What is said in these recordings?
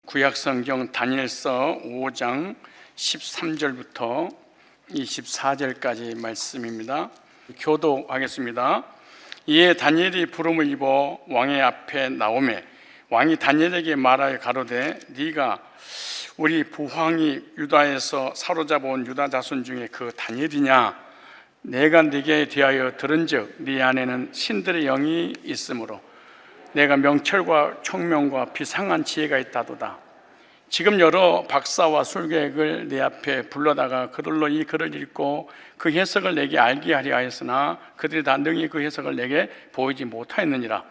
구약성경 다니엘서 5장 13절부터 24절까지 말씀입니다. 교독하겠습니다. 이에 다니엘이 부름을 입어 왕의 앞에 나오매 왕이 다니엘에게 말하여 가로되 네가 우리 부황이 유다에서 사로잡아온 유다 자손 중에 그 다니엘이냐? 내가 네게 대하여 들은즉 네 안에는 신들의 영이 있으므로 내가 명철과 총명과 비상한 지혜가 있다도다. 지금 여러 박사와 술객을 내 앞에 불러다가 그들로 이 글을 읽고 그 해석을 내게 알게 하려 하였으나 그들이 다 능히 그 해석을 내게 보이지 못하였느니라.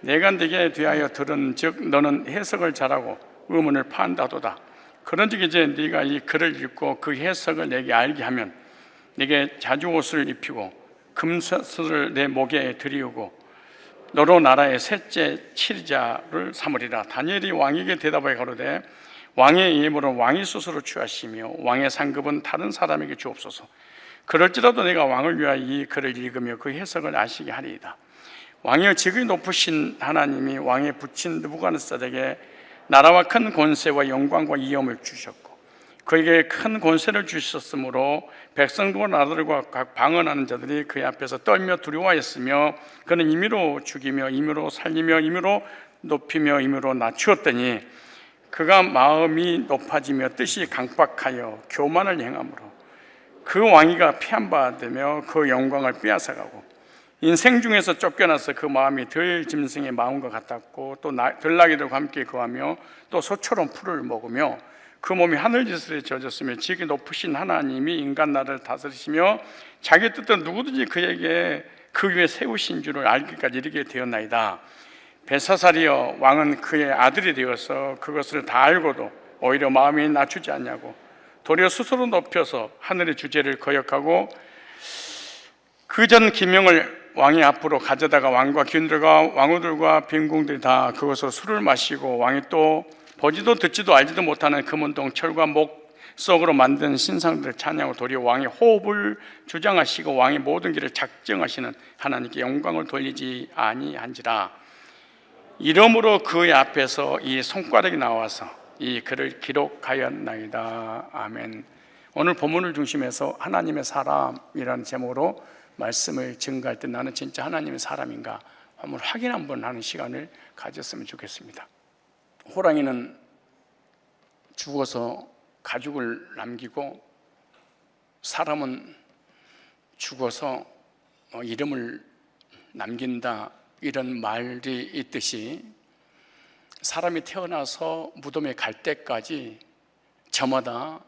내가 네게 대하여 들은즉 너는 해석을 잘하고 의문을 파한다도다. 그런즉 이제 네가 이 글을 읽고 그 해석을 내게 알게 하면 네게 자주 옷을 입히고 금쇠를 내 목에 들이우고 너로 나라의 셋째 치리자를 삼으리라. 다니엘이 왕에게 대답하여 가로되 왕의 이름으로 왕이 스스로 취하시며 왕의 상급은 다른 사람에게 주옵소서. 그럴지라도 내가 왕을 위하여 이 글을 읽으며 그 해석을 아시게 하리이다. 왕의 직위 높으신 하나님이 왕에 붙인 느부갓네살에게 나라와 큰 권세와 영광과 위엄을 주셨고 그에게 큰 권세를 주셨으므로 백성과 나라들과 각 방언하는 자들이 그의 앞에서 떨며 두려워하였으며 그는 임의로 죽이며 임의로 살리며 임의로 높이며 임의로 낮추었더니 그가 마음이 높아지며 뜻이 강박하여 교만을 행함으로 그 왕위가 폐한받으며 그 영광을 빼앗아가고 인생 중에서 쫓겨나서 그 마음이 들 짐승의 마음과 같았고 또 들나귀들과 함께 거하며 또 소처럼 풀을 먹으며 그 몸이 하늘짓을에 젖었으며 지극히 높으신 하나님이 인간 나라를 다스리시며 자기 뜻대로 누구든지 그에게 그 위에 세우신 줄을 알기까지 이르게 되었나이다. 벨사살이여 왕은 그의 아들이 되어서 그것을 다 알고도 오히려 마음이 낮추지 않냐고 도리어 스스로 높여서 하늘의 주제를 거역하고 그 전 기명을 왕이 앞으로 가져다가 왕과 귀인들과 왕후들과 빈궁들이 다 그것으로 술을 마시고 왕이 또 보지도 듣지도 알지도 못하는 금은동 철과 목 속으로 만든 신상들을 찬양하고 도리어 왕의 호흡을 주장하시고 왕의 모든 길을 작정하시는 하나님께 영광을 돌리지 아니한지라. 이러므로 그의 앞에서 이 손가락이 나와서 이 글을 기록하였나이다. 아멘. 오늘 본문을 중심해서 하나님의 사람이라는 제목으로 말씀을 증거할 때 나는 진짜 하나님의 사람인가 한번 확인 한번 하는 시간을 가졌으면 좋겠습니다. 호랑이는 죽어서 가죽을 남기고 사람은 죽어서 이름을 남긴다, 이런 말이 있듯이 사람이 태어나서 무덤에 갈 때까지 저마다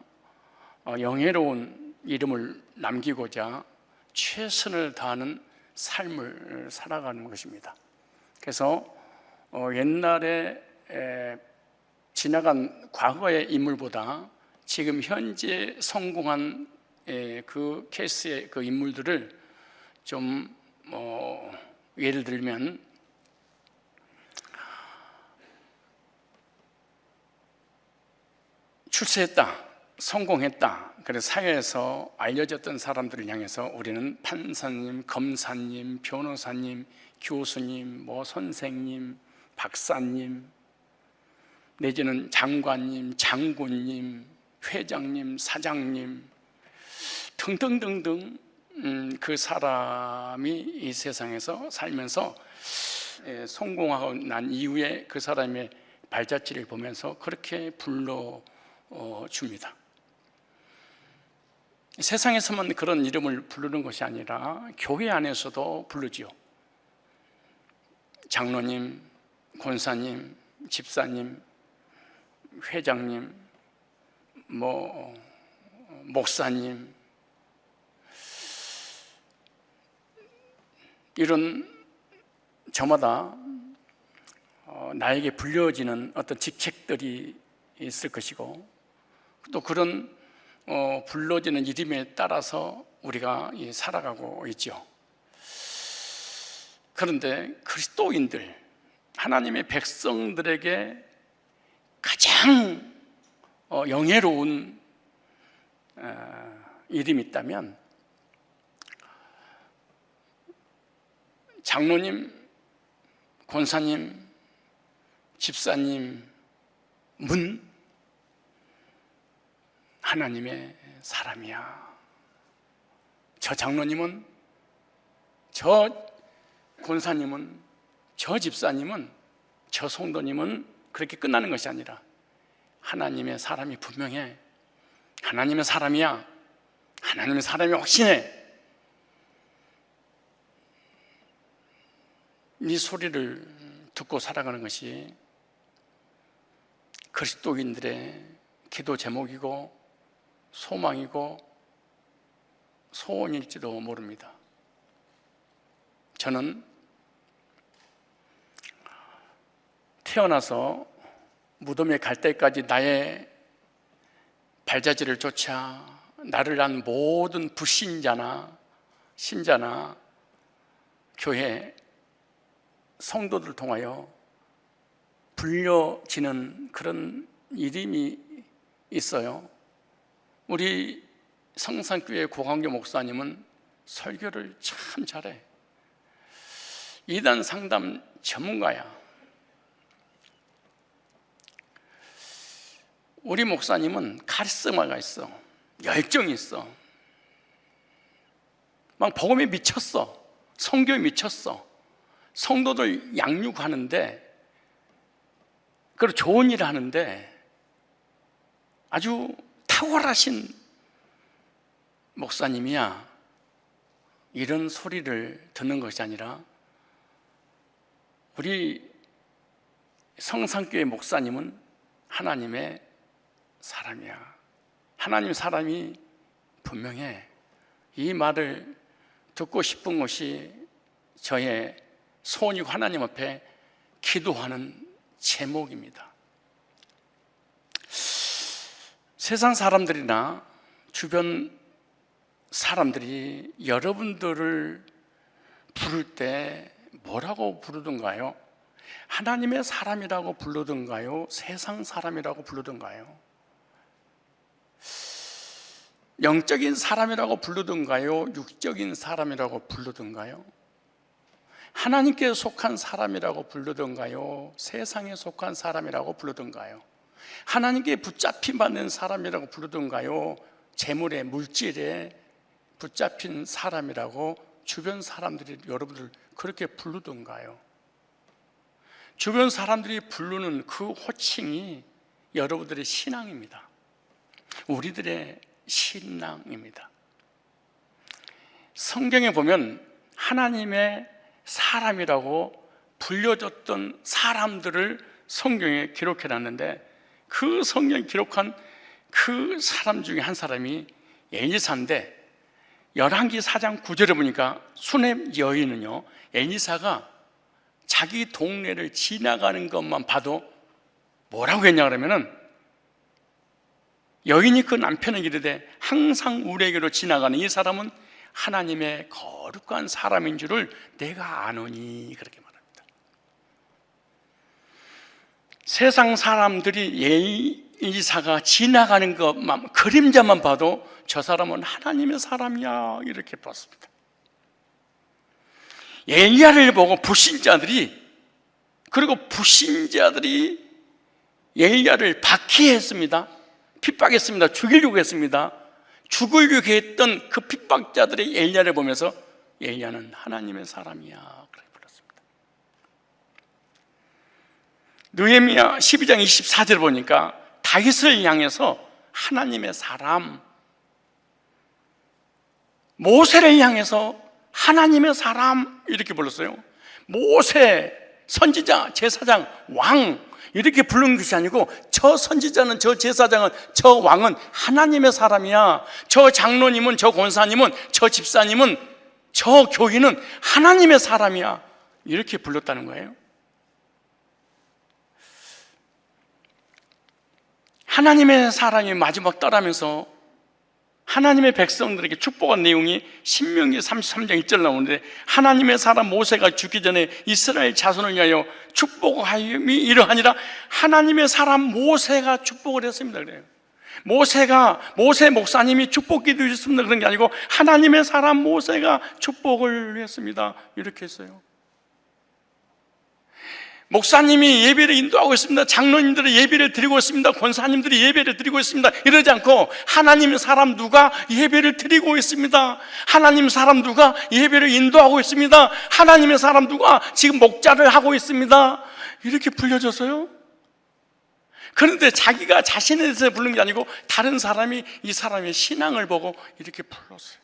영예로운 이름을 남기고자 최선을 다하는 삶을 살아가는 것입니다. 그래서 옛날에 지나간 과거의 인물보다 지금 현재 성공한 그 케이스의 그 인물들을 좀 예를 들면 출세했다, 성공했다, 그래서 사회에서 알려졌던 사람들을 향해서 우리는 판사님, 검사님, 변호사님, 교수님, 선생님, 박사님, 내지는 장관님, 장군님, 회장님, 사장님 등등등등 그 사람이 이 세상에서 살면서 성공하고 난 이후에 그 사람의 발자취를 보면서 그렇게 불러줍니다. 세상에서만 그런 이름을 부르는 것이 아니라 교회 안에서도 부르지요. 장로님, 권사님, 집사님, 회장님, 목사님, 이런 저마다 나에게 불려지는 어떤 직책들이 있을 것이고 또 그런 불러지는 이름에 따라서 우리가 살아가고 있죠. 그런데 그리스도인들, 하나님의 백성들에게 가장 영예로운 이름이 있다면 장로님, 권사님, 집사님, 문 하나님의 사람이야. 저 장로님은, 저 권사님은, 저 집사님은, 저 성도님은 그렇게 끝나는 것이 아니라 하나님의 사람이 분명해. 하나님의 사람이야. 하나님의 사람이 확신해. 이 소리를 듣고 살아가는 것이 그리스도인들의 기도 제목이고 소망이고 소원일지도 모릅니다. 저는 태어나서 무덤에 갈 때까지 나의 발자취를 쫓아 나를 한 모든 불신자나 신자나 교회 성도들을 통하여 불려지는 그런 이름이 있어요. 우리 성산교회 고광교 목사님은 설교를 참 잘해. 이단 상담 전문가야. 우리 목사님은 카리스마가 있어. 열정이 있어. 막 복음에 미쳤어. 성교에 미쳤어. 성도들 양육하는데, 그리고 좋은 일을 하는데 아주 탁월하신 목사님이야. 이런 소리를 듣는 것이 아니라 우리 성산교회 목사님은 하나님의 사람이야. 하나님 사람이 분명해. 이 말을 듣고 싶은 것이 저의 소원이고 하나님 앞에 기도하는 제목입니다. 세상 사람들이나 주변 사람들이 여러분들을 부를 때 뭐라고 부르던가요? 하나님의 사람이라고 부르던가요? 세상 사람이라고 부르던가요? 영적인 사람이라고 부르던가요? 육적인 사람이라고 부르던가요? 하나님께 속한 사람이라고 부르던가요? 세상에 속한 사람이라고 부르던가요? 하나님께 붙잡힌 받는 사람이라고 부르던가요? 재물에, 물질에 붙잡힌 사람이라고 주변 사람들이 여러분들 그렇게 부르던가요? 주변 사람들이 부르는 그 호칭이 여러분들의 신앙입니다. 우리들의 신앙입니다. 성경에 보면 하나님의 사람이라고 불려졌던 사람들을 성경에 기록해놨는데, 그 성경에 기록한 그 사람 중에 한 사람이 엘리사인데, 열왕기 4장 9절에 보니까 수넴 여인은요, 엘리사가 자기 동네를 지나가는 것만 봐도 뭐라고 했냐 그러면은, 여인이 그 남편에게 이르되 항상 우리에게로 지나가는 이 사람은 하나님의 거룩한 사람인 줄을 내가 아노니, 그렇게 말합니다. 세상 사람들이 엘리사가 지나가는 것만, 그림자만 봐도 저 사람은 하나님의 사람이야, 이렇게 봤습니다. 엘리야를 보고 불신자들이 엘리야를 박해했습니다. 핍박했습니다. 죽이려고 했습니다. 죽으려고 했던 그 핍박자들의 엘리야를 보면서 엘리야는 하나님의 사람이야, 그렇게 불렀습니다. 느헤미야 12장 24절 보니까 다윗을 향해서 하나님의 사람, 모세를 향해서 하나님의 사람 이렇게 불렀어요. 모세, 선지자, 제사장, 왕 이렇게 부르는 것이 아니고, 저 선지자는, 저 제사장은, 저 왕은 하나님의 사람이야. 저 장로님은, 저 권사님은, 저 집사님은, 저 교인은 하나님의 사람이야, 이렇게 불렀다는 거예요. 하나님의 사람이 마지막 떠나면서 하나님의 백성들에게 축복한 내용이 신명기 33장 1절 나오는데, 하나님의 사람 모세가 죽기 전에 이스라엘 자손을 위하여 축복하임이 이러하니라. 하나님의 사람 모세가 축복을 했습니다. 그래요. 모세 목사님이 축복 기도했습니다, 그런 게 아니고 하나님의 사람 모세가 축복을 했습니다, 이렇게 했어요. 목사님이 예배를 인도하고 있습니다. 장로님들이 예배를 드리고 있습니다. 권사님들이 예배를 드리고 있습니다. 이러지 않고 하나님의 사람 누가 예배를 드리고 있습니다. 하나님 사람 누가 예배를 인도하고 있습니다. 하나님의 사람 누가 지금 목자를 하고 있습니다. 이렇게 불려져서요. 그런데 자기가 자신에 대해서 부르는 게 아니고 다른 사람이 이 사람의 신앙을 보고 이렇게 불렀어요.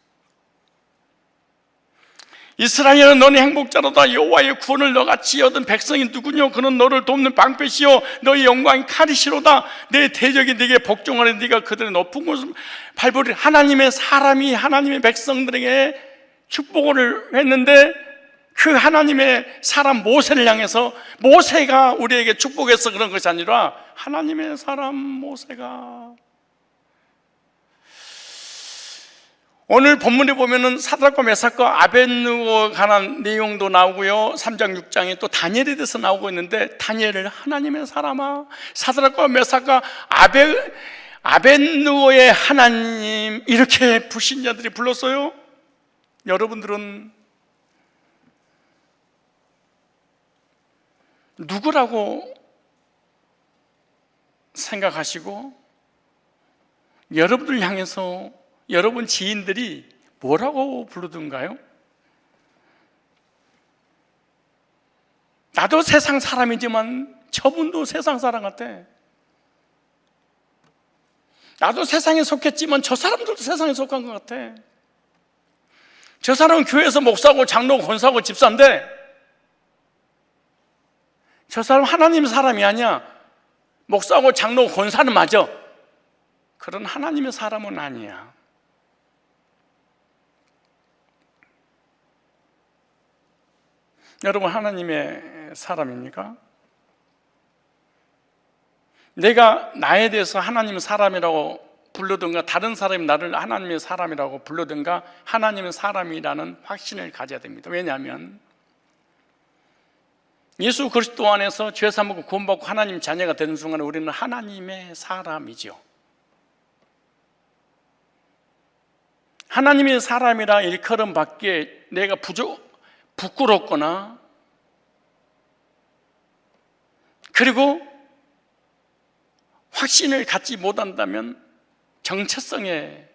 이스라엘은 너네 행복자로다. 여호와의 구원을 너같이 얻은 백성이 누구뇨? 그는 너를 돕는 방패시요 너희 영광이 칼이시로다. 내 대적이 네게 복종하는 네가 그들의 높은 곳을 밟으리. 하나님의 사람이 하나님의 백성들에게 축복을 했는데 그 하나님의 사람 모세를 향해서 모세가 우리에게 축복해서 그런 것이 아니라 하나님의 사람 모세가, 오늘 본문에 보면은 사드락과 메삭과 아벳느고가 관한 내용도 나오고요, 3장 6장에 또 다니엘에 대해서 나오고 있는데, 다니엘을 하나님의 사람아, 사드락과 메삭과 아벳느고의 하나님, 이렇게 불신자들이 불렀어요. 여러분들은 누구라고 생각하시고 여러분들 향해서 여러분 지인들이 뭐라고 부르던가요? 나도 세상 사람이지만 저분도 세상 사람 같아. 나도 세상에 속했지만 저 사람들도 세상에 속한 것 같아. 저 사람은 교회에서 목사고 장로고 권사고 집사인데 저 사람 하나님 사람이 아니야. 목사고 장로고 권사는 맞아. 그런 하나님의 사람은 아니야. 여러분, 하나님의 사람입니까? 내가 나에 대해서 하나님의 사람이라고 부르든가 다른 사람이 나를 하나님의 사람이라고 부르든가 하나님의 사람이라는 확신을 가져야 됩니다. 왜냐하면 예수 그리스도 안에서 죄 사함을 구원받고 하나님 자녀가 되는 순간에 우리는 하나님의 사람이죠. 하나님의 사람이라 일컬음 받기에 내가 부끄럽거나 그리고 확신을 갖지 못한다면 정체성의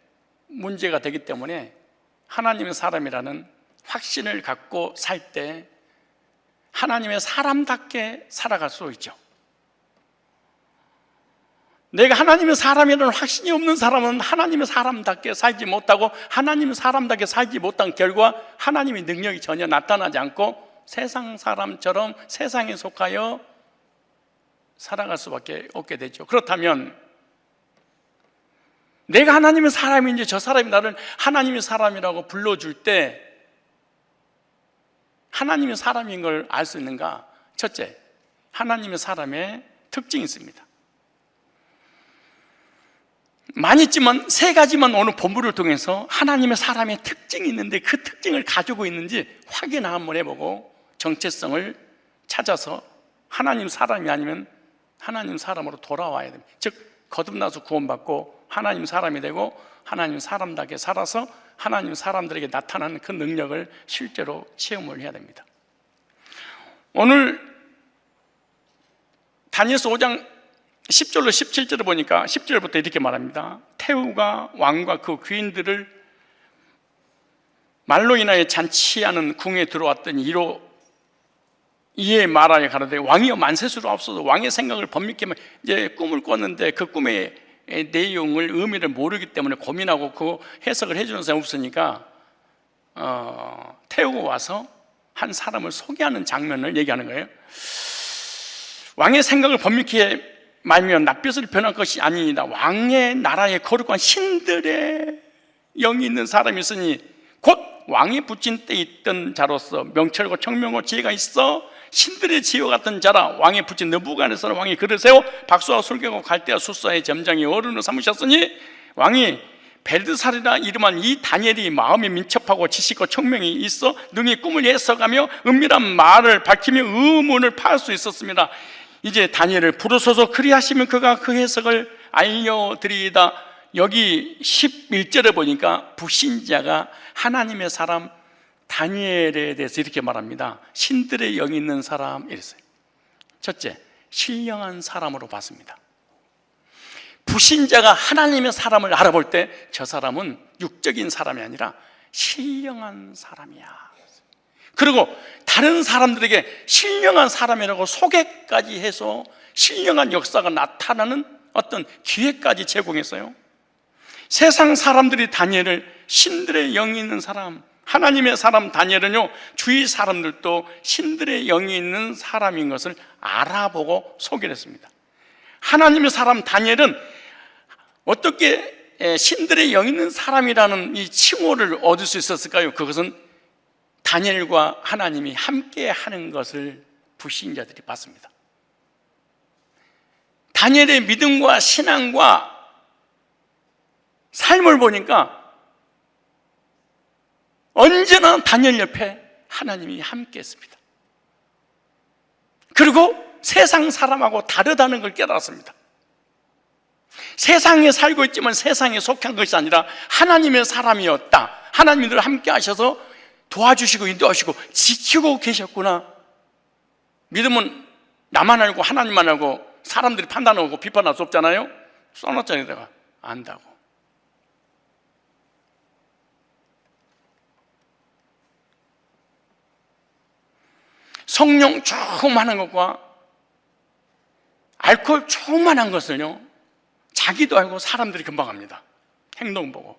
문제가 되기 때문에 하나님의 사람이라는 확신을 갖고 살 때 하나님의 사람답게 살아갈 수 있죠. 내가 하나님의 사람이라는 확신이 없는 사람은 하나님의 사람답게 살지 못하고 하나님의 사람답게 살지 못한 결과 하나님의 능력이 전혀 나타나지 않고 세상 사람처럼 세상에 속하여 살아갈 수밖에 없게 되죠. 그렇다면 내가 하나님의 사람인지 저 사람이 나를 하나님의 사람이라고 불러줄 때 하나님의 사람인 걸 알 수 있는가? 첫째, 하나님의 사람의 특징이 있습니다. 많이 있지만 세 가지만 오늘 본문을 통해서 하나님의 사람의 특징이 있는데 그 특징을 가지고 있는지 확인 한번 해보고 정체성을 찾아서 하나님 사람이 아니면 하나님 사람으로 돌아와야 됩니다. 즉 거듭나서 구원받고 하나님 사람이 되고 하나님 사람답게 살아서 하나님 사람들에게 나타나는 그 능력을 실제로 체험을 해야 됩니다. 오늘 다니엘서 5장 10절로 17절을 보니까 10절부터 이렇게 말합니다. 태후가 왕과 그 귀인들을 말로 인하여 잔치하는 궁에 들어왔더니 이에 말하여 가로되 왕이여 만세수로 앞서서 왕의 생각을 번민케 이제 꿈을 꿨는데 그 꿈의 내용을 의미를 모르기 때문에 고민하고 그 해석을 해주는 사람이 없으니까 태우고 와서 한 사람을 소개하는 장면을 얘기하는 거예요. 왕의 생각을 번민케 말면 낯빛을 변할 것이 아니니라. 왕의 나라에 거룩한 신들의 영이 있는 사람이 있으니 곧 왕이 붙인 때 있던 자로서 명철과 청명과 지혜가 있어 신들의 지혜와 같은 자라. 왕의 붙인 느부갓네살 왕이 그를 세워 박수와 술객과 갈대와 숫사의 점장이 어른을 삼으셨으니 왕이 벨드살이라 이름한 이 다니엘이 마음이 민첩하고 지식과 청명이 있어 능히 꿈을 해석하며 은밀한 말을 밝히며 의문을 파할 수 있었습니다. 이제 다니엘을 부르소서 그리하시면 그가 그 해석을 알려드리이다. 여기 11절에 보니까 불신자가 하나님의 사람 다니엘에 대해서 이렇게 말합니다. 신들의 영이 있는 사람 이랬어요. 첫째, 신령한 사람으로 봤습니다. 불신자가 하나님의 사람을 알아볼 때 저 사람은 육적인 사람이 아니라 신령한 사람이야. 그리고 다른 사람들에게 신령한 사람이라고 소개까지 해서 신령한 역사가 나타나는 어떤 기회까지 제공했어요. 세상 사람들이 다니엘을 신들의 영이 있는 사람, 하나님의 사람 다니엘은요, 주위 사람들도 신들의 영이 있는 사람인 것을 알아보고 소개를 했습니다. 하나님의 사람 다니엘은 어떻게 신들의 영 있는 사람이라는 이 칭호를 얻을 수 있었을까요? 그것은 다니엘과 하나님이 함께 하는 것을 불신자들이 봤습니다. 다니엘의 믿음과 신앙과 삶을 보니까 언제나 다니엘 옆에 하나님이 함께 했습니다. 그리고 세상 사람하고 다르다는 걸 깨달았습니다. 세상에 살고 있지만 세상에 속한 것이 아니라 하나님의 사람이었다. 하나님이 늘 함께 하셔서 도와주시고 인도하시고 지키고 계셨구나. 믿음은 나만 알고 하나님만 알고 사람들이 판단하고 비판할 수 없잖아요. 써놨잖아요. 내가 안다고. 성령 조그만한 것과 알코올 조그만한 것을요, 자기도 알고 사람들이 금방 합니다. 행동 보고.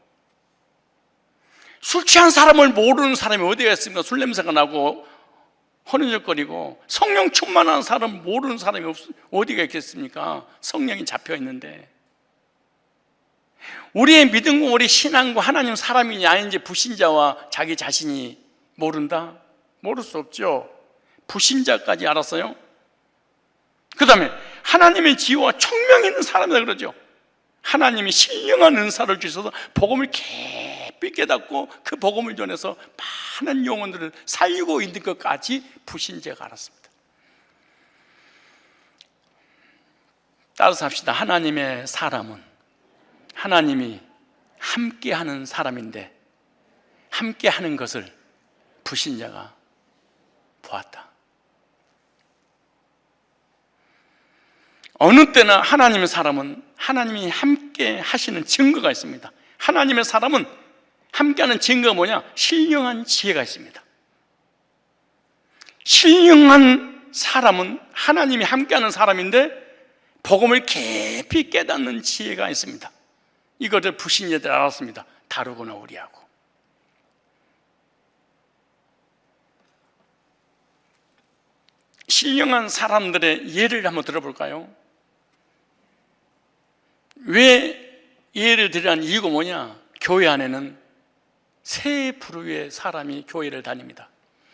술 취한 사람을 모르는 사람이 어디가 있습니까? 술 냄새가 나고 허느적거리고. 성령 충만한 사람 모르는 사람이 어디가 있겠습니까? 성령이 잡혀 있는데. 우리의 믿음과 우리 신앙과 하나님 사람이냐 아닌지 불신자와 자기 자신이 모른다? 모를 수 없죠. 불신자까지 알았어요. 그 다음에 하나님의 지혜와 총명이 있는 사람이다 그러죠. 하나님이 신령한 은사를 주셔서 복음을 깊이 깨닫고 그 복음을 전해서 많은 영혼들을 살리고 있는 것까지 불신자가 알았습니다. 따라서 합시다. 하나님의 사람은 하나님이 함께하는 사람인데 함께하는 것을 불신자가 보았다. 어느 때나 하나님의 사람은 하나님이 함께 하시는 증거가 있습니다. 하나님의 사람은 함께하는 증거가 뭐냐? 신령한 지혜가 있습니다. 신령한 사람은 하나님이 함께하는 사람인데 복음을 깊이 깨닫는 지혜가 있습니다. 이것을 불신자들이 알았습니다. 다르구나 우리하고. 신령한 사람들의 예를 한번 들어볼까요? 왜 예를 들으라는 이유가 뭐냐? 교회 안에는 세 부류의 사람이 교회를 다닙니다.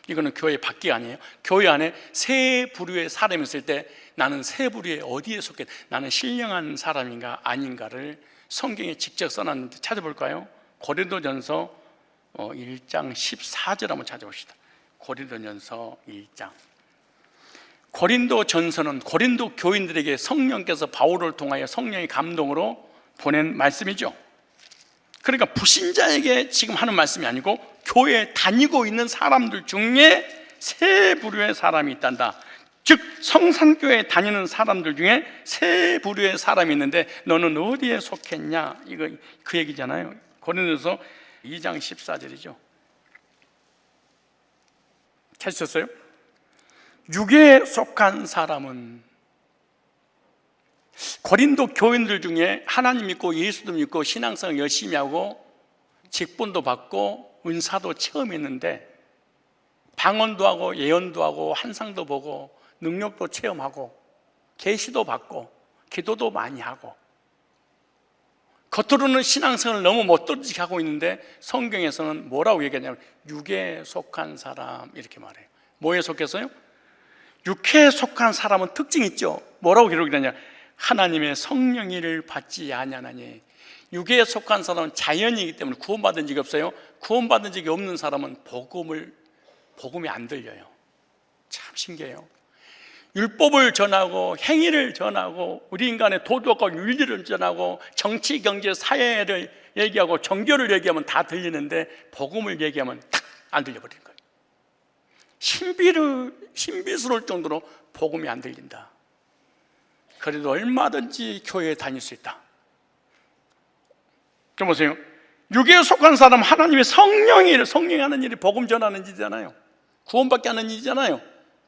이거는 교회 밖이 아니에요. 교회 안에 세 부류의 사람이 있을 때 나는 세 부류에 어디에 속해? 나는 신령한 사람인가 아닌가를 성경에 직접 써놨는데 찾아볼까요? 고린도전서 1장 14절 한번 찾아봅시다. 고린도전서 1장. 고린도전서는 고린도 교인들에게 성령께서 바울을 통하여 성령의 감동으로 보낸 말씀이죠. 그러니까 불신자에게 지금 하는 말씀이 아니고 교회에 다니고 있는 사람들 중에 세 부류의 사람이 있단다. 즉 성산교회에 다니는 사람들 중에 세 부류의 사람이 있는데 너는 어디에 속했냐? 이거 그 얘기잖아요. 고린도전서 2장 14절이죠. 찾으셨어요? 육에 속한 사람은 고린도 교인들 중에 하나님 믿고 예수도 믿고 신앙생활 열심히 하고 직분도 받고 은사도 체험했는데 방언도 하고 예언도 하고 환상도 보고 능력도 체험하고 계시도 받고 기도도 많이 하고 겉으로는 신앙생활을 너무 못되게 하고 있는데 성경에서는 뭐라고 얘기하냐면 육에 속한 사람 이렇게 말해요. 뭐에 속해서요? 육에 속한 사람은 특징이 있죠. 뭐라고 기록이 되냐? 하나님의 성령을 받지 아니하나니. 육에 속한 사람은 자연이기 때문에 구원받은 적이 없어요. 구원받은 적이 없는 사람은 복음이 안 들려요. 참 신기해요. 율법을 전하고 행위를 전하고 우리 인간의 도덕과 윤리를 전하고 정치, 경제, 사회를 얘기하고 종교를 얘기하면 다 들리는데 복음을 얘기하면 탁 안 들려버리는 거예요. 신비스러울 정도로 복음이 안 들린다. 그래도 얼마든지 교회에 다닐 수 있다. 좀 보세요. 육에 속한 사람 하나님의 성령이 하는 일이 복음 전하는 일이잖아요. 구원받게 하는 일이잖아요.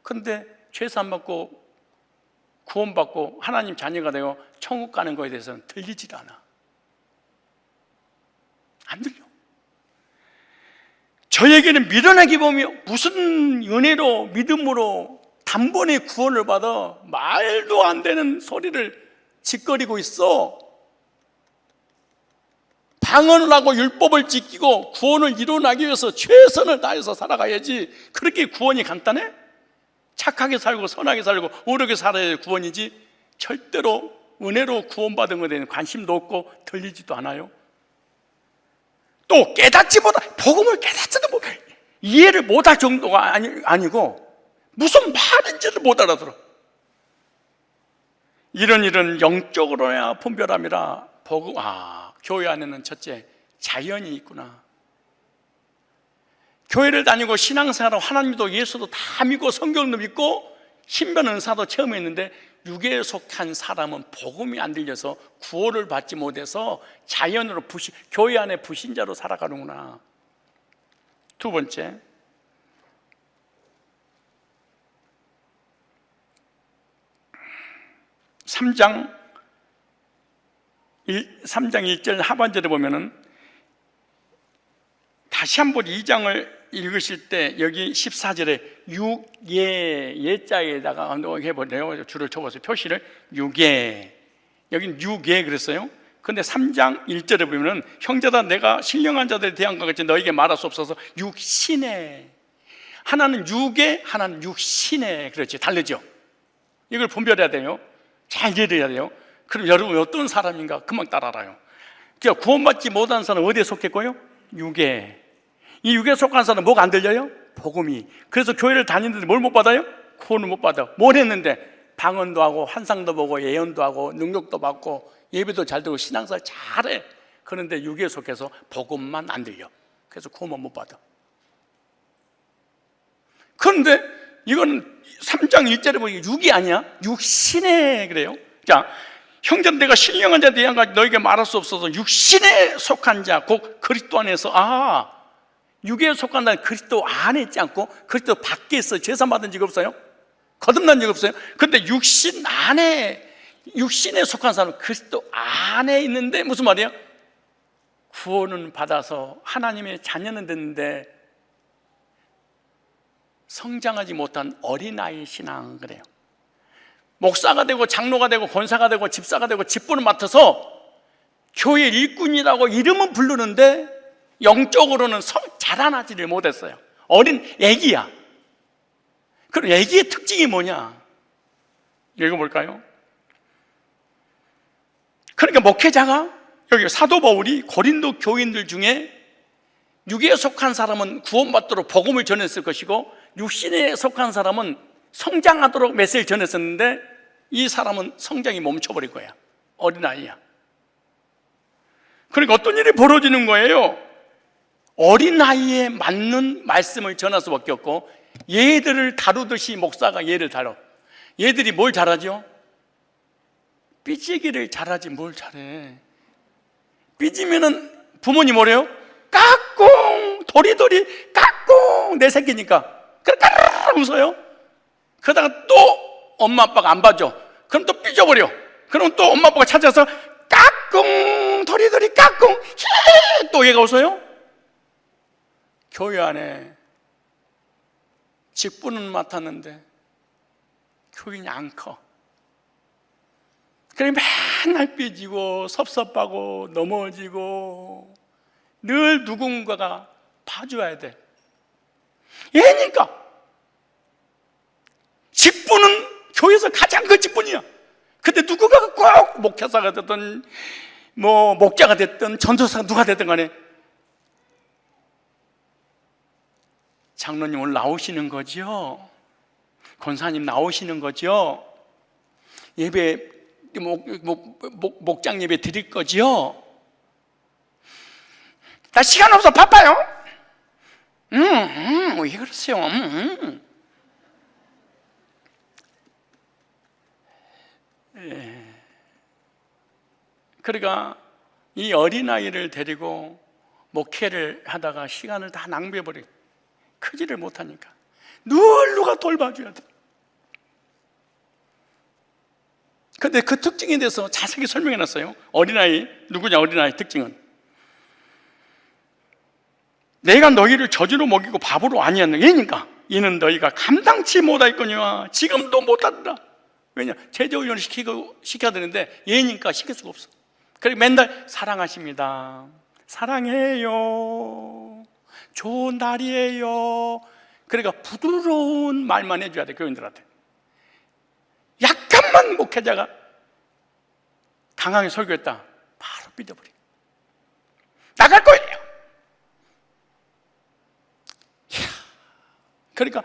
그런데 죄산 받고 구원받고 하나님 자녀가 되고 천국 가는 거에 대해서는 들리질 않아. 안 들려. 저에게는 미련하게 보며 무슨 은혜로 믿음으로 단번에 구원을 받아 말도 안 되는 소리를 짓거리고 있어. 방언을 하고 율법을 지키고 구원을 이루어나기 위해서 최선을 다해서 살아가야지. 그렇게 구원이 간단해? 착하게 살고 선하게 살고 의롭게 살아야 구원이지, 절대로 은혜로 구원받은 것에 대한 관심도 없고 들리지도 않아요. 또 깨닫지 못하, 복음을 깨닫지도 못, 이해를 못할 정도가 아니고 무슨 말인지를 못 알아들어. 이런 영적으로야 분별함이라 복음, 교회 안에는 첫째 자연이 있구나. 교회를 다니고 신앙생활하고 하나님도 예수도 다 믿고 성경도 믿고 신변 은사도 체험했는데 육에 속한 사람은 복음이 안 들려서 구원을 받지 못해서 자연으로 교회 안에 불신자로 살아가는구나. 두 번째, 3장 1절 하반절에 보면은 다시 한번 2장을 읽으실 때 여기 14절에 예자에다가 해보래요. 줄을 쳐보세요. 표시를 여긴 그랬어요. 근데 3장 1절에 보면은 형제다 내가 신령한 자들에 대한 것 같이 너에게 말할 수 없어서 육신에, 하나는 육에 하나는 육신에, 그렇지, 다르죠. 이걸 분별해야 돼요. 잘 이해해야 돼요. 그럼 여러분 어떤 사람인가 금방 따라 알아요. 그러니까 구원받지 못한 사람은 어디에 속했고요? 육에. 이 육에 속한 사람은 뭐가 안 들려요? 복음이. 그래서 교회를 다니는데 뭘 못 받아요? 구원을 못 받아. 뭘 했는데? 방언도 하고 환상도 보고 예언도 하고 능력도 받고 예배도 잘 들고 신앙생활 잘해. 그런데 육에 속해서 복음만 안 들려. 그래서 구원만 못 받아. 그런데 이거는 3장 1절에 보니까 육이 아니야. 육신에 그래요. 자, 형제는 내가 신령한 자에 대한 것 너에게 말할 수 없어서 육신에 속한 자, 곧 그리스도 안에서, 육에 속한 자는 그리스도 안에 있지 않고 그리스도 밖에 있어요. 죄산 받은 적 없어요? 거듭난 적 없어요? 근데 육신에 속한 사람은 그리스도 안에 있는데 무슨 말이에요? 구원은 받아서 하나님의 자녀는 됐는데 성장하지 못한 어린아이 신앙, 그래요. 목사가 되고 장로가 되고 권사가 되고 집사가 되고 직분을 맡아서 교회 일꾼이라고 이름은 부르는데 영적으로는 자라나지를 못했어요. 어린 애기야. 그럼 애기의 특징이 뭐냐? 읽어볼까요? 그러니까 목회자가, 여기 사도 바울이 고린도 교인들 중에 육에 속한 사람은 구원받도록 복음을 전했을 것이고 육신에 속한 사람은 성장하도록 메시지를 전했었는데 이 사람은 성장이 멈춰버릴 거야. 어린아이야. 그러니까 어떤 일이 벌어지는 거예요? 어린아이에 맞는 말씀을 전할 수밖에 없고 얘들을 다루듯이 목사가 얘를 다뤄. 얘들이 뭘 잘하죠? 삐지기를 잘하지 뭘 잘해. 삐지면은 부모님 뭐래요? 까꿍 도리도리 까꿍 내 새끼니까 그래 까르르 웃어요. 그러다가 또 엄마 아빠가 안 봐줘. 그럼 또 삐져버려. 그럼 또 엄마 아빠가 찾아서 까꿍 도리도리 까꿍 히 또 얘가 웃어요. 교회 안에 직분은 맡았는데 교인이 안 커. 그래 맨날 삐지고 섭섭하고 넘어지고 늘 누군가가 봐줘야 돼. 얘니까 직분은 교회에서 가장 큰 직분이야. 근데 누군가가 꼭 목회사가 됐든 뭐 목자가 됐든 전도사가 누가 됐든 간에 장로님 오늘 나오시는 거죠? 권사님 나오시는 거죠? 예배 목장 예배 드릴 거죠? 나 시간 없어 바빠요. 왜 그러세요? 그러니까 이 어린아이를 데리고 목회를 하다가 시간을 다 낭비해버려. 크지를 못하니까 늘 누가 돌봐줘야 돼. 근데 그 특징에 대해서 자세히 설명해놨어요. 어린아이, 누구냐 어린아이 특징은, 내가 너희를 저주로 먹이고 밥으로 아니었느냐. 얘니까 이는 너희가 감당치 못하였거니와 지금도 못하더라. 왜냐? 제자훈련을 시켜야 되는데 얘니까 시킬 수가 없어. 그리고 맨날 사랑하십니다, 사랑해요, 좋은 날이에요. 그러니까 부드러운 말만 해줘야 돼. 교인들한테 약간만 목회자가 강하게 설교했다 바로 삐져버려. 나갈 거예요. 그러니까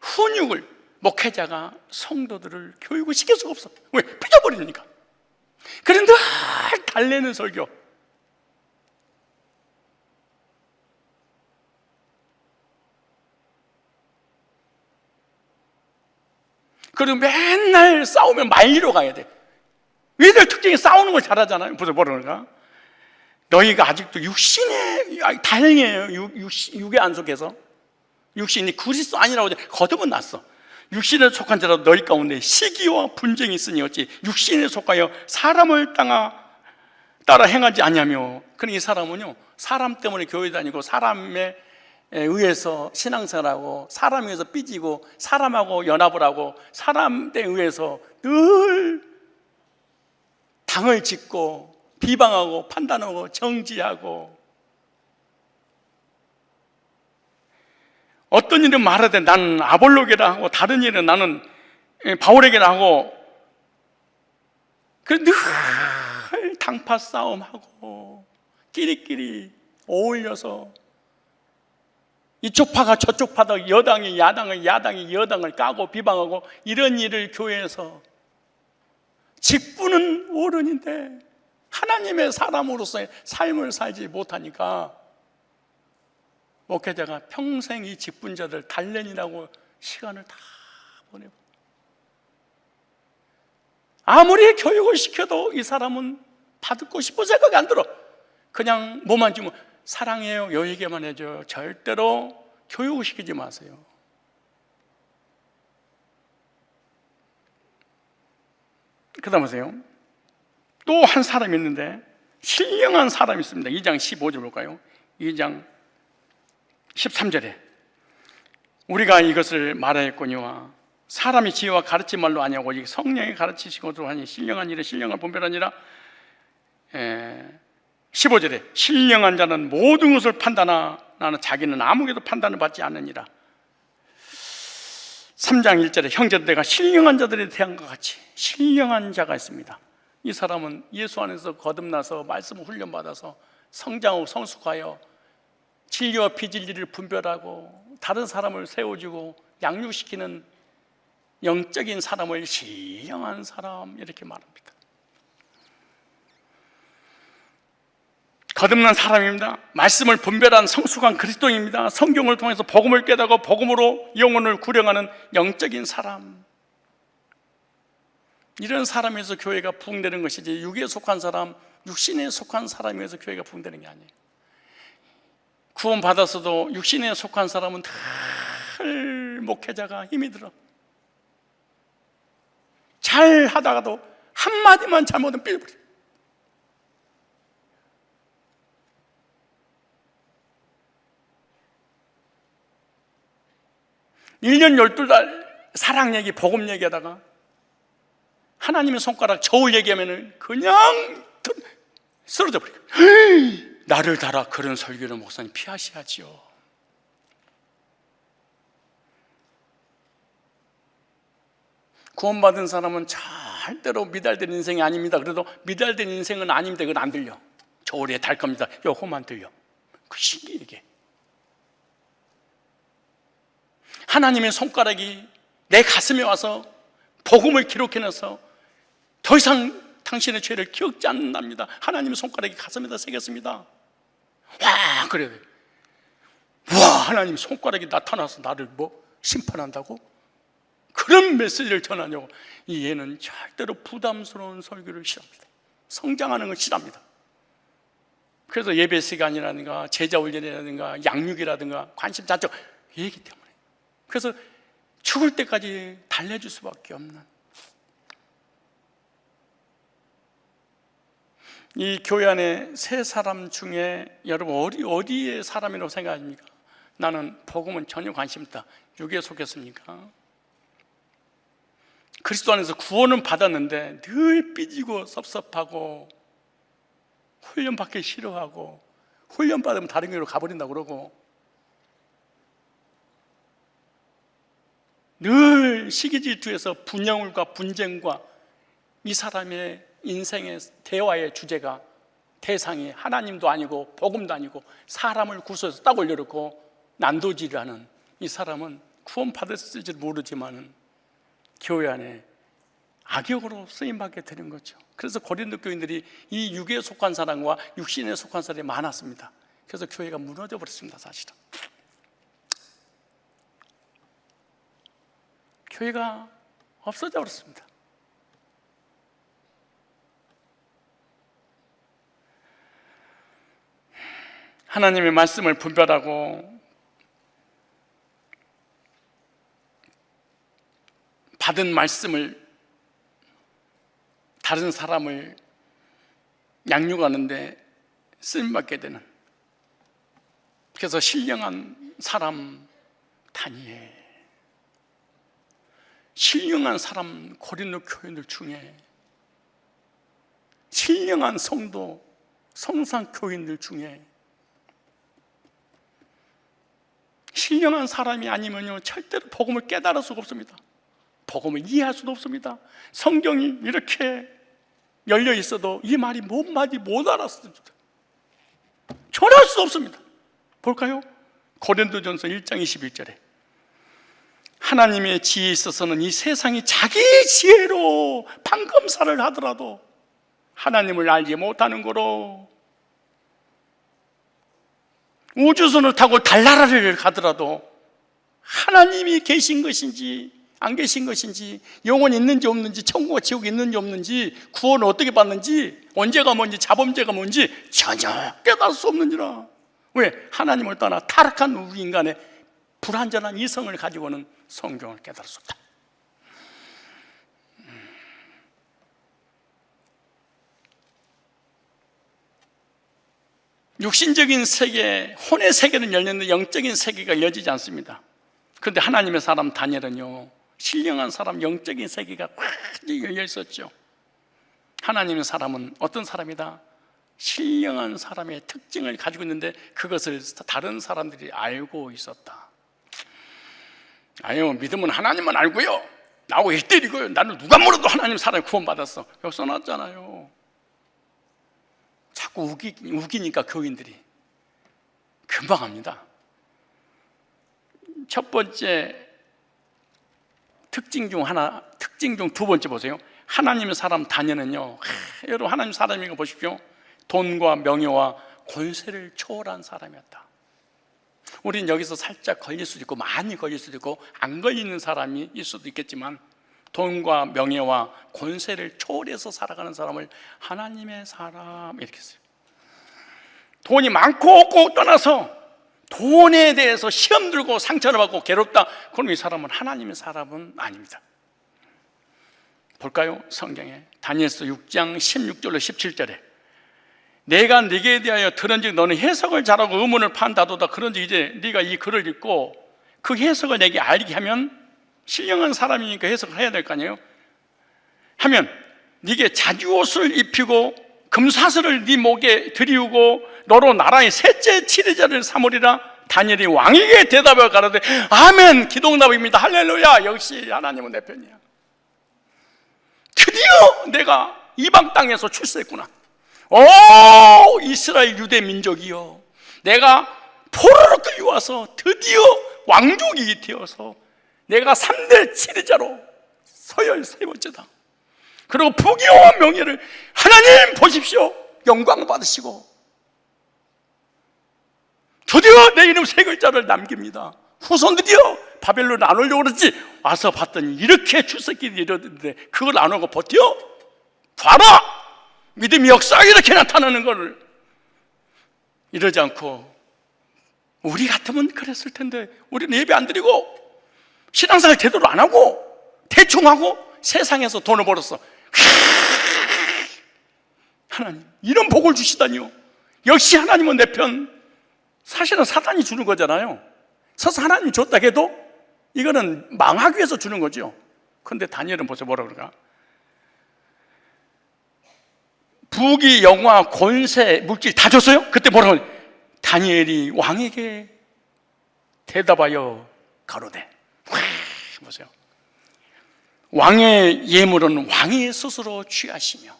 훈육을, 목회자가 성도들을 교육을 시킬 수가 없어. 왜? 삐져버리니까. 그런데 늘 달래는 설교. 그리고 맨날 싸우면 말리러 가야 돼. 얘들 특징이 싸우는 걸 잘하잖아요. 무슨 뭐라는가? 너희가 아직도 육신에, 다행이에요. 육에 안 속해서. 육신이 그리스도 아니라고 거듭은 났어. 육신에 속한 자라도 너희 가운데 시기와 분쟁이 있으니 어찌 육신에 속하여 사람을 따라 행하지 아니하며. 그러니 이 사람은요, 사람 때문에 교회 다니고 사람에 의해서 신앙생활하고 사람에 의해서 삐지고 사람하고 연합을 하고 사람에 의해서 늘 당을 짓고 비방하고 판단하고 정지하고, 어떤 일은 말하되 나는 아볼로게라 하고 다른 일은 나는 바울에게라 하고, 늘 당파 싸움하고 끼리끼리 어울려서 이쪽 파가 저쪽 파다, 여당이 야당을, 야당이 여당을 까고 비방하고, 이런 일을 교회에서 직분은 어른인데 하나님의 사람으로서의 삶을 살지 못하니까 목회자가 평생 이 직분자들 단련이라고 시간을 다 보내고, 아무리 교육을 시켜도 이 사람은 받고 싶은 생각이 안 들어. 그냥 뭐만 주면 사랑해요, 요 얘기만 해줘요. 절대로 교육을 시키지 마세요. 그 다음 보세요. 또 한 사람이 있는데, 신령한 사람이 있습니다. 2장 15절 볼까요? 2장 13절에 우리가 이것을 말하였거니와 사람이 지혜와 가르친 말로 아니하고 오직 성령이 가르치시고도 하니 신령한 일에 신령을 분별하니라. 15절에 신령한 자는 모든 것을 판단하나 자기는 아무개도 판단을 받지 않느니라. 3장 1절에 형제들, 내가 신령한 자들에 대한 것 같이 신령한 자가 있습니다. 이 사람은 예수 안에서 거듭나서 말씀 훈련받아서 성장하고 성숙하여 진리와 비진리를 분별하고 다른 사람을 세워주고 양육시키는 영적인 사람을 신령한 사람, 이렇게 말합니다. 거듭난 사람입니다. 말씀을 분별한 성숙한 그리스도인입니다. 성경을 통해서 복음을 깨닫고 복음으로 영혼을 구령하는 영적인 사람, 이런 사람에서 교회가 부흥되는 것이지, 육에 속한 사람, 육신에 속한 사람에서 교회가 부흥되는 게 아니에요. 구원받았어도 육신에 속한 사람은 늘 목회자가 힘이 들어. 잘 하다가도 한마디만 잘못하면 삐져버려. 일 년 12달 사랑 얘기, 복음 얘기하다가 하나님의 손가락 저울 얘기하면 그냥 쓰러져 버려요. 나를 달아, 그런 설교를 목사님 피하셔야지요. 구원받은 사람은 절대로 미달된 인생이 아닙니다. 그래도 미달된 인생은 아닙니다. 그건 안 들려. 저울에 달 겁니다. 요거만 들려. 그 신기해 이게. 하나님의 손가락이 내 가슴에 와서 복음을 기록해놔서 더 이상 당신의 죄를 기억지 않는답니다. 하나님의 손가락이 가슴에다 새겼습니다. 와, 그래요. 와, 하나님 손가락이 나타나서 나를 심판한다고? 그런 메시지를 전하냐고. 얘는 절대로 부담스러운 설교를 싫어합니다. 성장하는 걸 싫어합니다. 그래서 예배 시간이라든가 제자 훈련이라든가 양육이라든가 관심 자적 얘기 때문에, 그래서 죽을 때까지 달래줄 수밖에 없는, 이 교회 안에 세 사람 중에 여러분 어디에 사람이라고 생각하십니까? 나는 복음은 전혀 관심 없다, 육에 속했습니까? 그리스도 안에서 구원은 받았는데 늘 삐지고 섭섭하고 훈련 받기 싫어하고, 훈련 받으면 다른 교회로 가버린다고 그러고, 늘 시기 질투에서 분열과 분쟁과 이 사람의 인생의 대화의 주제가, 대상이 하나님도 아니고 복음도 아니고 사람을 구설해서 딱 올려놓고 난도질하는 이 사람은 구원 받았을지 모르지만은 교회 안에 악역으로 쓰임받게 되는 거죠. 그래서 고린도 교인들이 이 육에 속한 사람과 육신에 속한 사람이 많았습니다. 그래서 교회가 무너져 버렸습니다. 사실은 교회가 없어져 버렸습니다. 하나님의 말씀을 분별하고 받은 말씀을 다른 사람을 양육하는데 쓰임받게 되는, 그래서 신령한 사람 다니엘, 신령한 사람 고린도 교인들 중에, 신령한 성도 성상 교인들 중에 신령한 사람이 아니면요 절대로 복음을 깨달을 수가 없습니다. 복음을 이해할 수도 없습니다. 성경이 이렇게 열려 있어도 이 말이 뭔 말인지 못 알았습니다. 전할 수 없습니다. 볼까요? 고린도전서 1장 21절에 하나님의 지혜에 있어서는 이 세상이 자기 지혜로 판검사를 하더라도 하나님을 알지 못하는 거로, 우주선을 타고 달나라를 가더라도 하나님이 계신 것인지 안 계신 것인지, 영혼이 있는지 없는지, 천국과 지옥이 있는지 없는지, 구원을 어떻게 받는지, 언제가 뭔지, 자범죄가 뭔지 전혀 깨달을 수 없는지라. 왜? 하나님을 떠나 타락한 우리 인간의 불완전한 이성을 가지고는 성경을 깨달을 수 없다. 육신적인 세계, 혼의 세계는 열렸는데 영적인 세계가 열리지 않습니다. 그런데 하나님의 사람 다니엘은요, 신령한 사람 영적인 세계가 완전히 열려 있었죠. 하나님의 사람은 어떤 사람이다? 신령한 사람의 특징을 가지고 있는데 그것을 다른 사람들이 알고 있었다. 아니요, 믿음은 하나님만 알고요, 나하고 1대1이고요, 나는 누가 물어도 하나님 사람이 구원받았어, 여기 써놨잖아요. 자꾸 우기니까 교인들이 금방 합니다. 첫 번째 특징 중 두 번째 보세요. 하나님의 사람 다니엘은요, 여러분 하나님 사람인 거 보십시오. 돈과 명예와 권세를 초월한 사람이었다. 우리는 여기서 살짝 걸릴 수도 있고 많이 걸릴 수도 있고 안 걸리는 사람이 있을 수도 있겠지만, 돈과 명예와 권세를 초월해서 살아가는 사람을 하나님의 사람 이렇게 했어요. 돈이 많고 없고 떠나서 돈에 대해서 시험 들고 상처를 받고 괴롭다, 그럼 이 사람은 하나님의 사람은 아닙니다. 볼까요? 성경에 다니엘서 6장 16절로 17절에 내가 네게 대하여 들은즉 너는 해석을 잘하고 의문을 판다도다. 그런즉 이제 네가 이 글을 읽고 그 해석을 내게 알게 하면, 신령한 사람이니까 해석을 해야 될 거 아니에요? 하면 네게 자주옷을 입히고 금사슬을 네 목에 들이우고 너로 나라의 셋째 치리자를 삼으리라. 다니엘이 왕에게 대답하여 가라되 아멘, 기도응답입니다, 할렐루야, 역시 하나님은 내 편이야. 드디어 내가 이방 땅에서 출세했구나. 오 이스라엘 유대 민족이여, 내가 포로로 끌려와서 드디어 왕족이 되어서 내가 3대 치리자로 서열 세 번째다. 그리고 부귀와 명예를 하나님 보십시오, 영광 받으시고 드디어 내 이름 세 글자를 남깁니다. 후손들이여 바벨론에 안 오려고 그랬지. 와서 봤더니 이렇게 출석길이 이러는데 그걸 안 오고 버텨? 봐라! 믿음의 역사가 이렇게 나타나는 거를. 이러지 않고 우리 같으면 그랬을 텐데 우리는 예배 안 드리고 신앙생활 제대로 안 하고 대충 하고 세상에서 돈을 벌었어. 하나님 이런 복을 주시다니요. 역시 하나님은 내 편. 사실은 사탄이 주는 거잖아요. 서서 하나님이 줬다 해도 이거는 망하기 위해서 주는 거죠. 그런데 다니엘은 벌써 뭐라 그럴까? 부귀, 영화, 권세, 물질 다 줬어요? 그때 뭐라고? 다니엘이 왕에게 대답하여 가로되. 보세요. 왕의 예물은 왕이 스스로 취하시며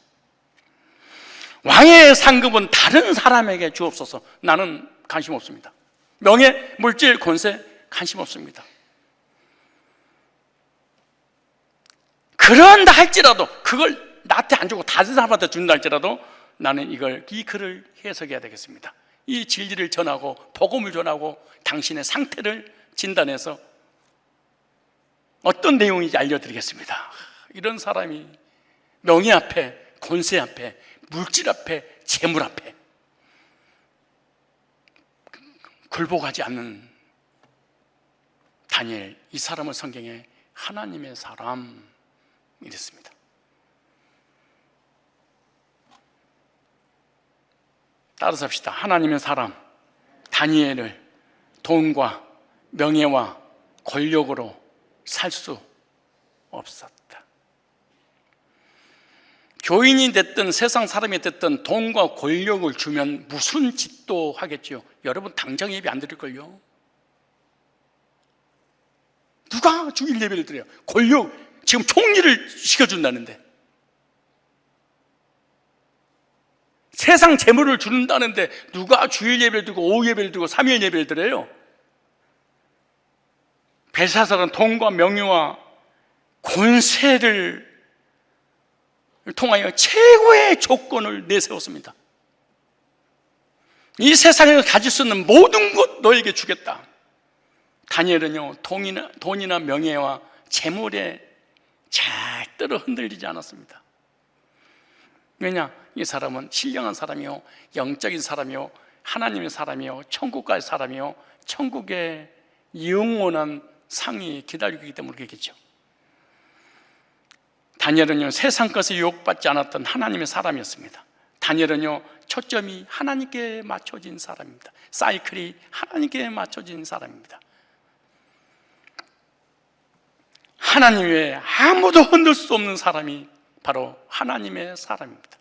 왕의 상급은 다른 사람에게 주옵소서. 나는 관심 없습니다. 명예, 물질, 권세 관심 없습니다. 그런다 할지라도 그걸 나한테 안 주고 다른 사람한테 준다 할지라도 나는 이 글을 해석해야 되겠습니다. 이 진리를 전하고 복음을 전하고 당신의 상태를 진단해서 어떤 내용인지 알려드리겠습니다. 이런 사람이 명예 앞에, 권세 앞에, 물질 앞에, 재물 앞에 굴복하지 않는 다니엘, 이 사람은 성경에 하나님의 사람 이랬습니다. 따라서 합시다. 하나님의 사람 다니엘을 돈과 명예와 권력으로 살 수 없었다. 교인이 됐든 세상 사람이 됐든 돈과 권력을 주면 무슨 짓도 하겠지요. 여러분 당장 예배 안 드릴걸요. 누가 주일 예배를 드려요? 권력, 지금 총리를 시켜준다는데, 세상 재물을 주는다는데 누가 주일 예배를 드리고 오후 예배를 드리고 3일 예배를 드려요? 벨사살은 돈과 명예와 권세를 통하여 최고의 조건을 내세웠습니다. 이 세상에서 가질 수 있는 모든 것 너에게 주겠다. 다니엘은요, 돈이나 명예와 재물에 절대로 흔들리지 않았습니다. 왜냐? 이 사람은 신령한 사람이요, 영적인 사람이요, 하나님의 사람이요, 천국 갈 사람이요, 천국의 영원한 상이 기다리고 있기 때문에 그렇겠죠. 다니엘은요, 세상 것에 유혹받지 않았던 하나님의 사람이었습니다. 다니엘은요, 초점이 하나님께 맞춰진 사람입니다. 사이클이 하나님께 맞춰진 사람입니다. 하나님 외에 아무도 흔들 수 없는 사람이 바로 하나님의 사람입니다.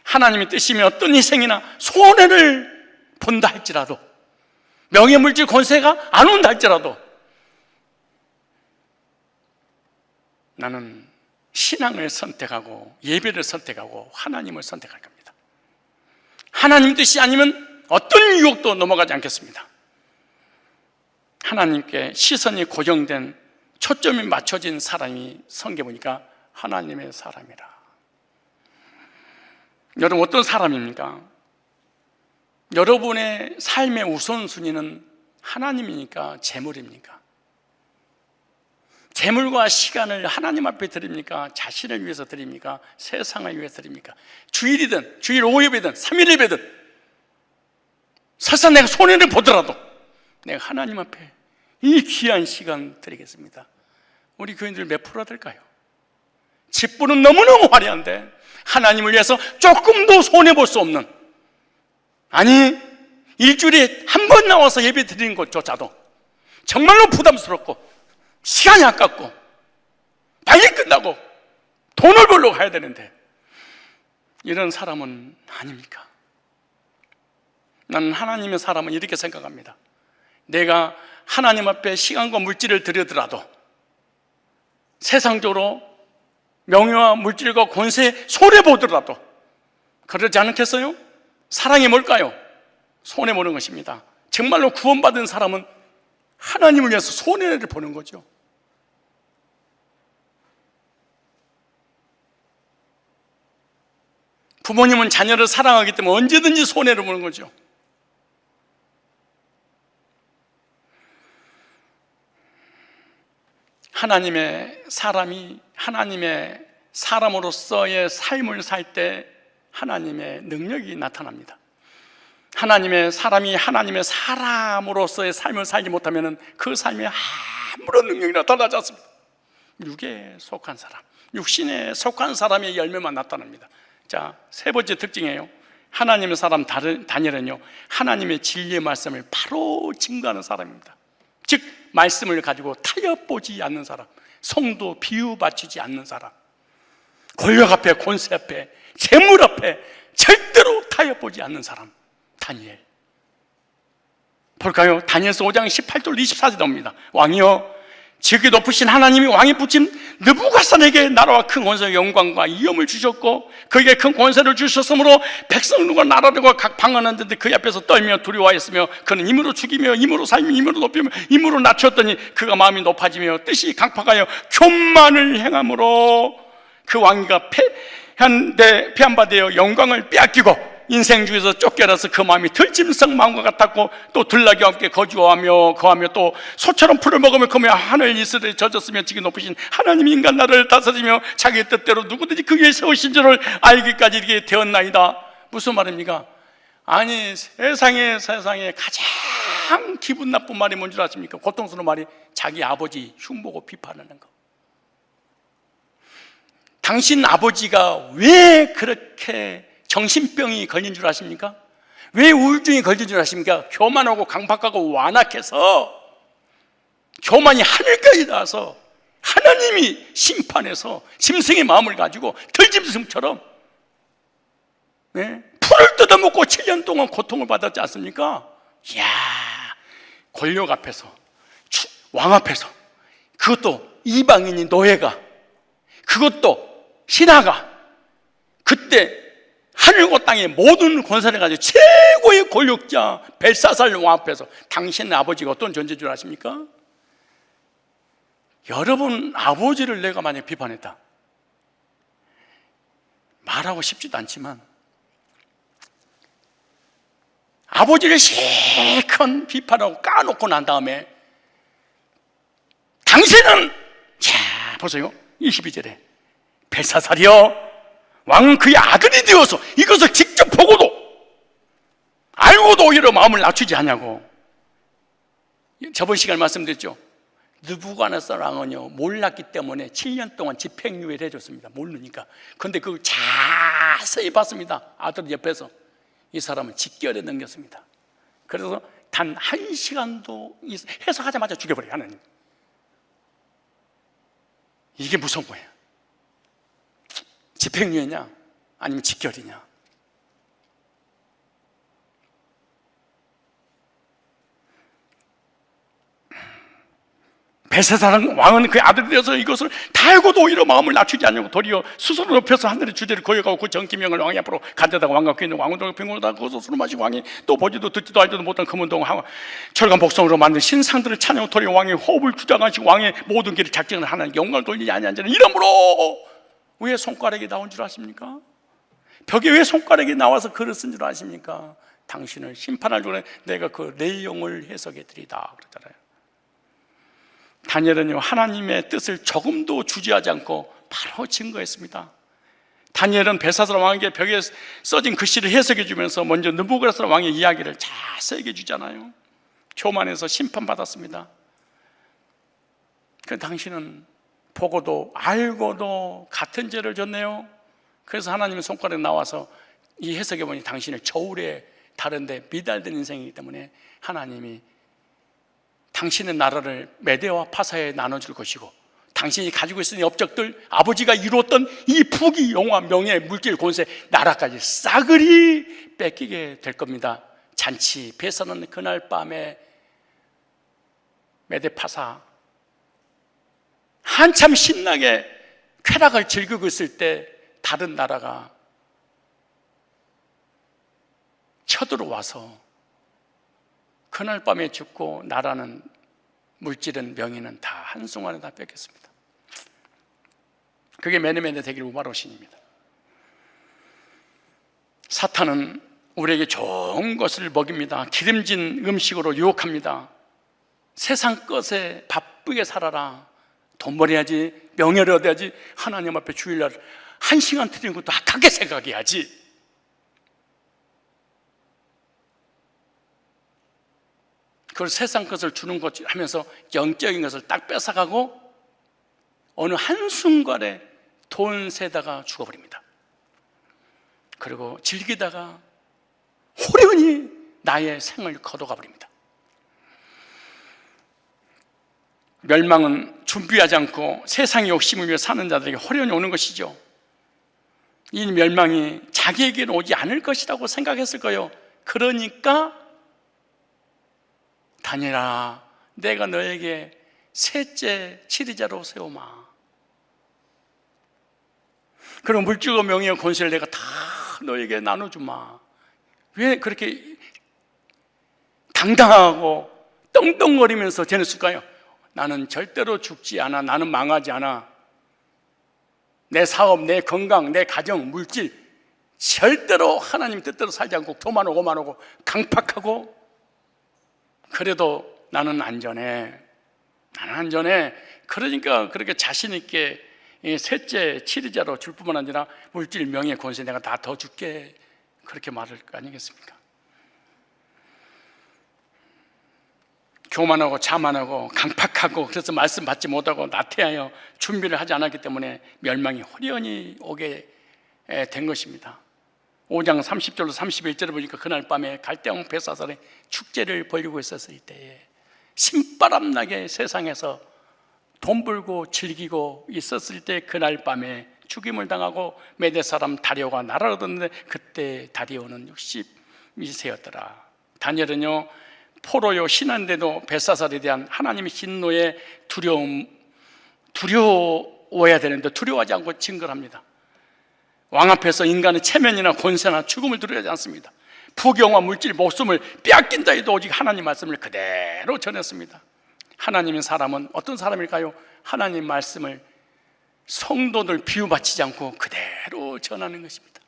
하나님의 뜻이면 어떤 희생이나 손해를 본다 할지라도, 명예, 물질, 권세가 안 온다 할지라도 나는 신앙을 선택하고 예배를 선택하고 하나님을 선택할 겁니다. 하나님 뜻이 아니면 어떤 유혹도 넘어가지 않겠습니다. 하나님께 시선이 고정된, 초점이 맞춰진 사람이 성경에 보니까 하나님의 사람이라. 여러분 어떤 사람입니까? 여러분의 삶의 우선순위는 하나님이니까 재물입니까? 재물과 시간을 하나님 앞에 드립니까? 자신을 위해서 드립니까? 세상을 위해서 드립니까? 주일이든 주일 5예배든 3일 예배든 설사 내가 손해를 보더라도 내가 하나님 앞에 이 귀한 시간 드리겠습니다. 우리 교인들 몇 프로가 될까요? 직분은 너무너무 화려한데 하나님을 위해서 조금도 손해볼 수 없는, 아니 일주일에 한 번 나와서 예배 드리는 것조차도 정말로 부담스럽고 시간이 아깝고 빨리 끝나고 돈을 벌러 가야 되는데 이런 사람은 아닙니까? 나는 하나님의 사람은 이렇게 생각합니다. 내가 하나님 앞에 시간과 물질을 들여더라도 세상적으로 명예와 물질과 권세에 손해보더라도 그러지 않겠어요? 사랑이 뭘까요? 손해보는 것입니다. 정말로 구원받은 사람은 하나님을 위해서 손해를 보는 거죠. 부모님은 자녀를 사랑하기 때문에 언제든지 손해를 보는 거죠. 하나님의 사람이 하나님의 사람으로서의 삶을 살 때 하나님의 능력이 나타납니다. 하나님의 사람이 하나님의 사람으로서의 삶을 살지 못하면 그 삶에 아무런 능력이 나타나지 않습니다. 육에 속한 사람, 육신에 속한 사람의 열매만 나타납니다. 자, 세 번째 특징이에요. 하나님의 사람 다니엘은요, 하나님의 진리의 말씀을 바로 증거하는 사람입니다. 즉 말씀을 가지고 타협보지 않는 사람, 성도 비유 바치지 않는 사람, 권력 앞에, 권세 앞에, 재물 앞에 절대로 타협보지 않는 사람, 다니엘. 볼까요? 다니엘서 5장 18절 24절 나옵니다. 왕이여, 지극히 높으신 하나님이 왕이 붙인 느부갓네살에게 나라와 큰 권세와 영광과 위엄을 주셨고 그에게 큰 권세를 주셨으므로 백성들과 나라들과 각 방언하는데 그 앞에서 떨며 두려워하였으며 그는 힘으로 죽이며 힘으로 살며 힘으로 높이며 힘으로 낮추었더니 그가 마음이 높아지며 뜻이 강팍하여 교만을 행함으로 그 왕위가 패한바 되어 영광을 빼앗기고 인생 중에서 쫓겨나서 그 마음이 들짐승 마음과 같았고 또 들나귀와 함께 거주하며 거하며 또 소처럼 풀을 먹으며 거며 하늘 이슬에 젖었으며 지극히 높으신 하나님이 인간 나라를 다스리며 자기 뜻대로 누구든지 그 위에 세우신 줄을 알기까지 이렇게 되었나이다. 무슨 말입니까? 아니 세상에 가장 기분 나쁜 말이 뭔 줄 아십니까? 고통스러운 말이 자기 아버지 흉보고 비판하는 거. 당신 아버지가 왜 그렇게 정신병이 걸린 줄 아십니까? 왜 우울증이 걸린 줄 아십니까? 교만하고 강박하고 완악해서 교만이 하늘까지 닿아서 하나님이 심판해서 짐승의 마음을 가지고 들짐승처럼 풀을 뜯어먹고 7년 동안 고통을 받았지 않습니까? 이야, 권력 앞에서, 왕 앞에서, 그것도 이방인이 노예가, 그것도 신하가, 그때 하늘과 땅의 모든 권세를 가지고 최고의 권력자 벨사살 왕 앞에서 당신의 아버지가 어떤 존재인 줄 아십니까? 여러분 아버지를 내가 만약 비판했다, 말하고 싶지도 않지만 아버지를 실컷 비판하고 까놓고 난 다음에 당신은, 자 보세요, 22절에 벨사살이여, 왕은 그의 아들이 되어서 이것을 직접 보고도 알고도 오히려 마음을 낮추지 않냐고. 저번 시간에 말씀드렸죠. 느부갓네살 왕은요 몰랐기 때문에 7년 동안 집행유예를 해줬습니다. 모르니까. 그런데 그걸 자세히 봤습니다. 아들 옆에서. 이 사람은 직결에 넘겼습니다. 그래서 단 1시간도 해석하자마자 죽여버려요, 하나님. 이게 무서운 거예요. 집행유예냐 아니면 직결이냐. 벨사살 왕은 그의 아들이 되어서 이것을 다 알고도 오히려 마음을 낮추지 않냐고 도리어 스스로 높여서 하늘의 주제를 거역하고 그 정기명을 왕의 앞으로 가져다가 왕과 그의 왕후들과 병거로다가 그것을 술을 마시고 왕이 또 보지도 듣지도 알지도 못한 금은동 철강 복성으로 만든 신상들을 찬양하고 도리어 왕의 호흡을 주장하시고 왕의 모든 길을 작정을 하나님 영광을 돌리지 아니한자는 이러므로. 왜 손가락이 나온 줄 아십니까? 벽에 왜 손가락이 나와서 글을 쓴 줄 아십니까? 당신을 심판할 전에 내가 그 내용을 해석해 드리다 그러잖아요. 다니엘은요 하나님의 뜻을 조금도 주저하지 않고 바로 증거했습니다. 다니엘은 벨사살 왕에게 벽에 써진 글씨를 해석해 주면서 먼저 느부갓네살 왕의 이야기를 자세히 얘기해 주잖아요. 교만해서 심판받았습니다. 그 당신은 보고도 알고도 같은 죄를 졌네요. 그래서 하나님의 손가락에 나와서 이 해석해 보니 당신을 저울에 다른데 미달된 인생이기 때문에 하나님이 당신의 나라를 메대와 파사에 나눠줄 것이고 당신이 가지고 있는 업적들, 아버지가 이루었던 이 부귀, 영화, 명예, 물질, 권세, 나라까지 싸그리 뺏기게 될 겁니다. 잔치, 배선은 그날 밤에 메대 파사 한참 신나게 쾌락을 즐기고 있을 때 다른 나라가 쳐들어와서 그날 밤에 죽고 나라는, 물질은, 명예는 다 한순간에 다 뺏겼습니다. 그게 메네메네 대길 우바로신입니다. 사탄은 우리에게 좋은 것을 먹입니다. 기름진 음식으로 유혹합니다. 세상 것에 바쁘게 살아라, 돈 벌어야지, 명예를 얻어야지, 하나님 앞에 주일날 1시간 드리는 것도 악하게 생각해야지. 그걸 세상 것을 주는 것 하면서 영적인 것을 딱 뺏어가고 어느 한순간에 돈 세다가 죽어버립니다. 그리고 즐기다가 호련히 나의 생을 거둬가 버립니다. 멸망은 준비하지 않고 세상의 욕심을 위해 사는 자들에게 호련히 오는 것이죠. 이 멸망이 자기에게는 오지 않을 것이라고 생각했을 거예요. 그러니까 다니라, 내가 너에게 셋째 치리자로 세우마. 그럼 물질과 명예와 권세를 내가 다 너에게 나눠주마. 왜 그렇게 당당하고 떵떵거리면서 지냈을까요? 나는 절대로 죽지 않아. 나는 망하지 않아. 내 사업, 내 건강, 내 가정, 물질 절대로 하나님 뜻대로 살지 않고 교만하고 오만하고 강팍하고, 그래도 나는 안전해. 나는 안전해. 그러니까 그렇게 자신 있게 셋째 치리자로 줄 뿐만 아니라 물질, 명예, 권세 내가 다 더 줄게, 그렇게 말할 거 아니겠습니까? 교만하고 자만하고 강팍하고, 그래서 말씀 받지 못하고 나태하여 준비를 하지 않았기 때문에 멸망이 호련히 오게 된 것입니다. 5장 30절로 31절을 보니까 그날 밤에 갈대왕 벨사살의 축제를 벌이고 있었을 때에 신바람나게 세상에서 돈 벌고 즐기고 있었을 때 그날 밤에 죽임을 당하고 메대 사람 다리오가 나라를 얻었는데 그때 다리오는 62세였더라. 다니엘은요, 포로요 신한데도 벨사살에 대한 하나님의 진노에 두려워해야 되는데 두려워하지 않고 증거합니다. 왕 앞에서 인간의 체면이나 권세나 죽음을 두려워하지 않습니다. 부경과 물질, 목숨을 빼앗긴다 해도 오직 하나님 말씀을 그대로 전했습니다. 하나님의 사람은 어떤 사람일까요? 하나님 말씀을 성도들 비유받치지 않고 그대로 전하는 것입니다.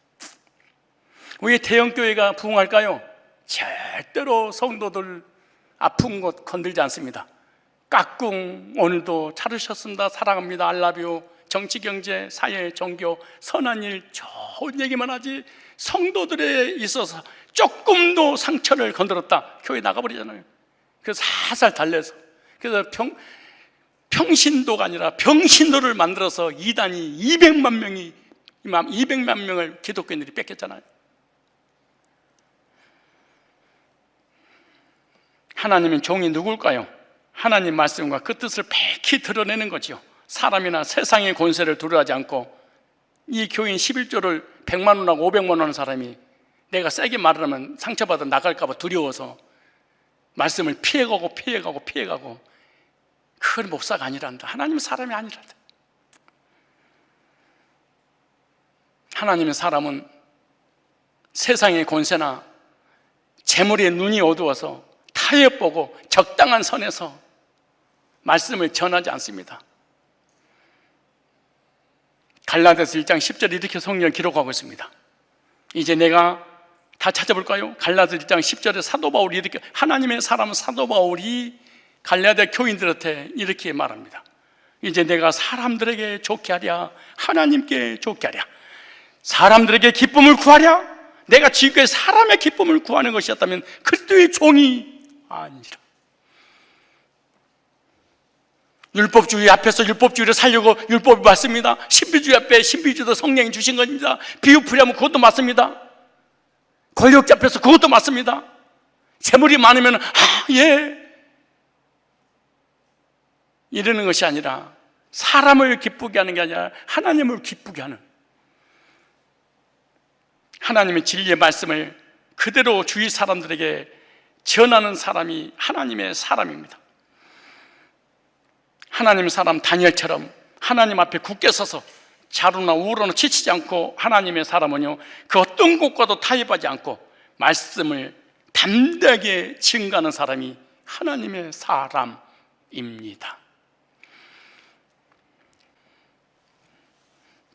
왜 대형교회가 부흥할까요? 절대로 성도들 아픈 곳 건들지 않습니다. 깍꿍 오늘도 차르셨습니다, 사랑합니다, 알라뷰, 정치, 경제, 사회, 종교, 선한 일, 좋은 얘기만 하지 성도들에 있어서 조금도 상처를 건드렸다 교회 나가버리잖아요. 그래서 살살 달래서, 그래서 평신도가 아니라 병신도를 만들어서 이단이 200만 명을 기독교인들이 뺏겼잖아요. 하나님의 종이 누굴까요? 하나님 말씀과 그 뜻을 백히 드러내는 거죠. 사람이나 세상의 권세를 두려워하지 않고, 이 교인 11조를 100만 원하고 500만 원 하는 사람이 내가 세게 말을 하면 상처받아 나갈까 봐 두려워서 말씀을 피해가고 그 목사가 아니란다. 하나님은 사람이 아니란다. 하나님의 사람은 세상의 권세나 재물의 눈이 어두워서 타협 보고 적당한 선에서 말씀을 전하지 않습니다. 갈라디아서 1장 10절에 이렇게 성경을 기록하고 있습니다. 이제 내가 다 찾아볼까요? 갈라디아서 1장 10절에 사도 바울이 이렇게, 하나님의 사람 사도 바울이 갈라디아 교인들한테 이렇게 말합니다. 이제 내가 사람들에게 좋게 하랴, 하나님께 좋게 하랴, 사람들에게 기쁨을 구하랴. 내가 지금까지 사람의 기쁨을 구하는 것이었다면 그리스도의 종이 아니라. 율법주의 앞에서 율법주의를 살려고 율법이 맞습니다. 신비주의 앞에 신비주의도 성령이 주신 겁니다. 비유풀이하면 그것도 맞습니다. 권력자 앞에서 그것도 맞습니다. 재물이 많으면 예, 이러는 것이 아니라 사람을 기쁘게 하는 게 아니라 하나님을 기쁘게 하는, 하나님의 진리의 말씀을 그대로 주위 사람들에게 전하는 사람이 하나님의 사람입니다. 하나님의 사람 다니엘처럼 하나님 앞에 굳게 서서 자루나 우로나 지치지 않고, 하나님의 사람은요, 그 어떤 것과도 타협하지 않고 말씀을 담대하게 증거하는 사람이 하나님의 사람입니다.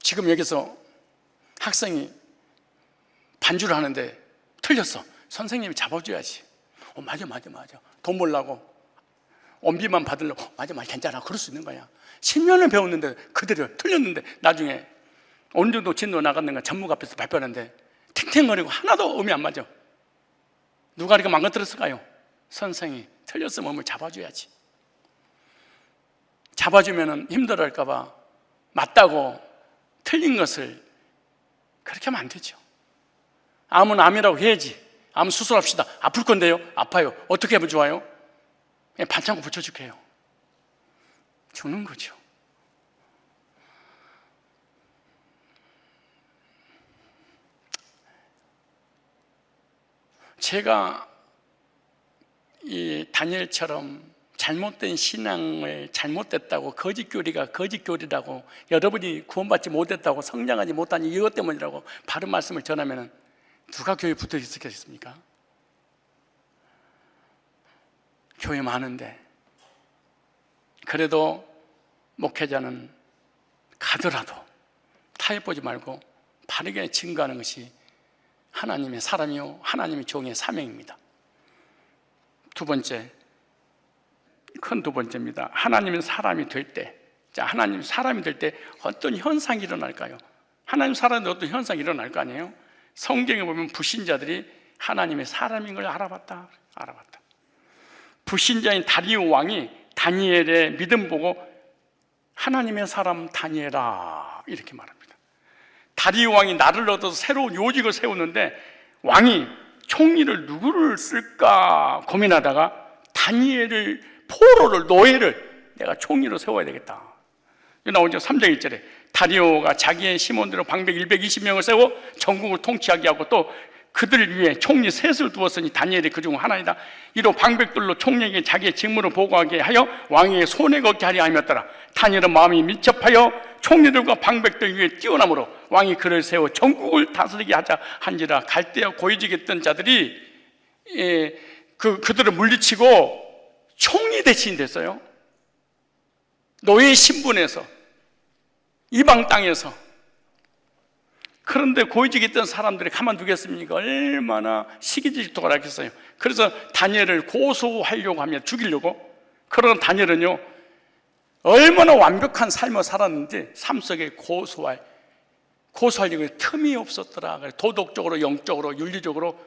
지금 여기서 학생이 반주를 하는데 틀렸어. 선생님이 잡아줘야지. 맞아. 돈 벌라고 온비만 받으려고 맞아 괜찮아 그럴 수 있는 거야. 10년을 배웠는데 그대로 틀렸는데 나중에 어느 정도 진도 나갔는가 전무가 앞에서 발표하는데 탱탱거리고 하나도 음이 안 맞아. 누가 이렇게 망가뜨렸을까요? 선생이 틀렸으면 음을 잡아줘야지. 잡아주면 힘들어할까 봐 맞다고 틀린 것을 그렇게 하면 안 되죠. 암은 암이라고 해야지. 암 수술합시다. 아플 건데요. 아파요. 어떻게 하면 좋아요? 그냥 반창고 붙여줄게요. 죽는 거죠. 제가 이 다니엘처럼 잘못된 신앙을 잘못됐다고 거짓교리가 거짓교리라고 여러분이 구원받지 못했다고 성장하지 못하니 이것 때문이라고 바른 말씀을 전하면 누가 교회에 붙어 있었겠습니까? 교회 많은데 그래도 목회자는 가더라도 타협보지 말고 바르게 증거하는 것이 하나님의 사람이요 하나님의 종의 사명입니다. 두 번째, 큰 두 번째입니다. 하나님은 사람이 될 때, 하나님 사람이 될 때 어떤 현상이 일어날까요? 하나님 사람인데 어떤 현상이 일어날 거 아니에요? 성경에 보면 불신자들이 하나님의 사람인 걸 알아봤다. 불신자인 다리오 왕이 다니엘의 믿음 보고 하나님의 사람 다니엘아 이렇게 말합니다. 다리오 왕이 나를 얻어서 새로운 요직을 세우는데 왕이 총리를 누구를 쓸까 고민하다가 다니엘을 포로를 노예를 내가 총리로 세워야 되겠다. 나오죠. 3장 1절에 다리오가 자기의 시몬대로 방백 120명을 세워 전국을 통치하게 하고 또 그들을 위해 총리 셋을 두었으니 다니엘이 그중 하나이다. 이로 방백들로 총리에게 자기의 직무를 보고하게 하여 왕에게 손에 걷게 하려 함이었더라. 다니엘은 마음이 밀접하여 총리들과 방백들 위에 뛰어남으로 왕이 그를 세워 전국을 다스리게 하자 한지라. 갈대아 고위직에 있던 자들이 그들을 물리치고 총리 대신이 됐어요. 노예 신분에서 이방 땅에서. 그런데 고위직에 있던 사람들이 가만두겠습니까? 얼마나 시기질투가 났겠어요. 그래서 다니엘을 고소하려고 하면 죽이려고. 그런 다니엘은요 얼마나 완벽한 삶을 살았는지 삶 속에 고소하려고 틈이 없었더라. 도덕적으로 영적으로 윤리적으로.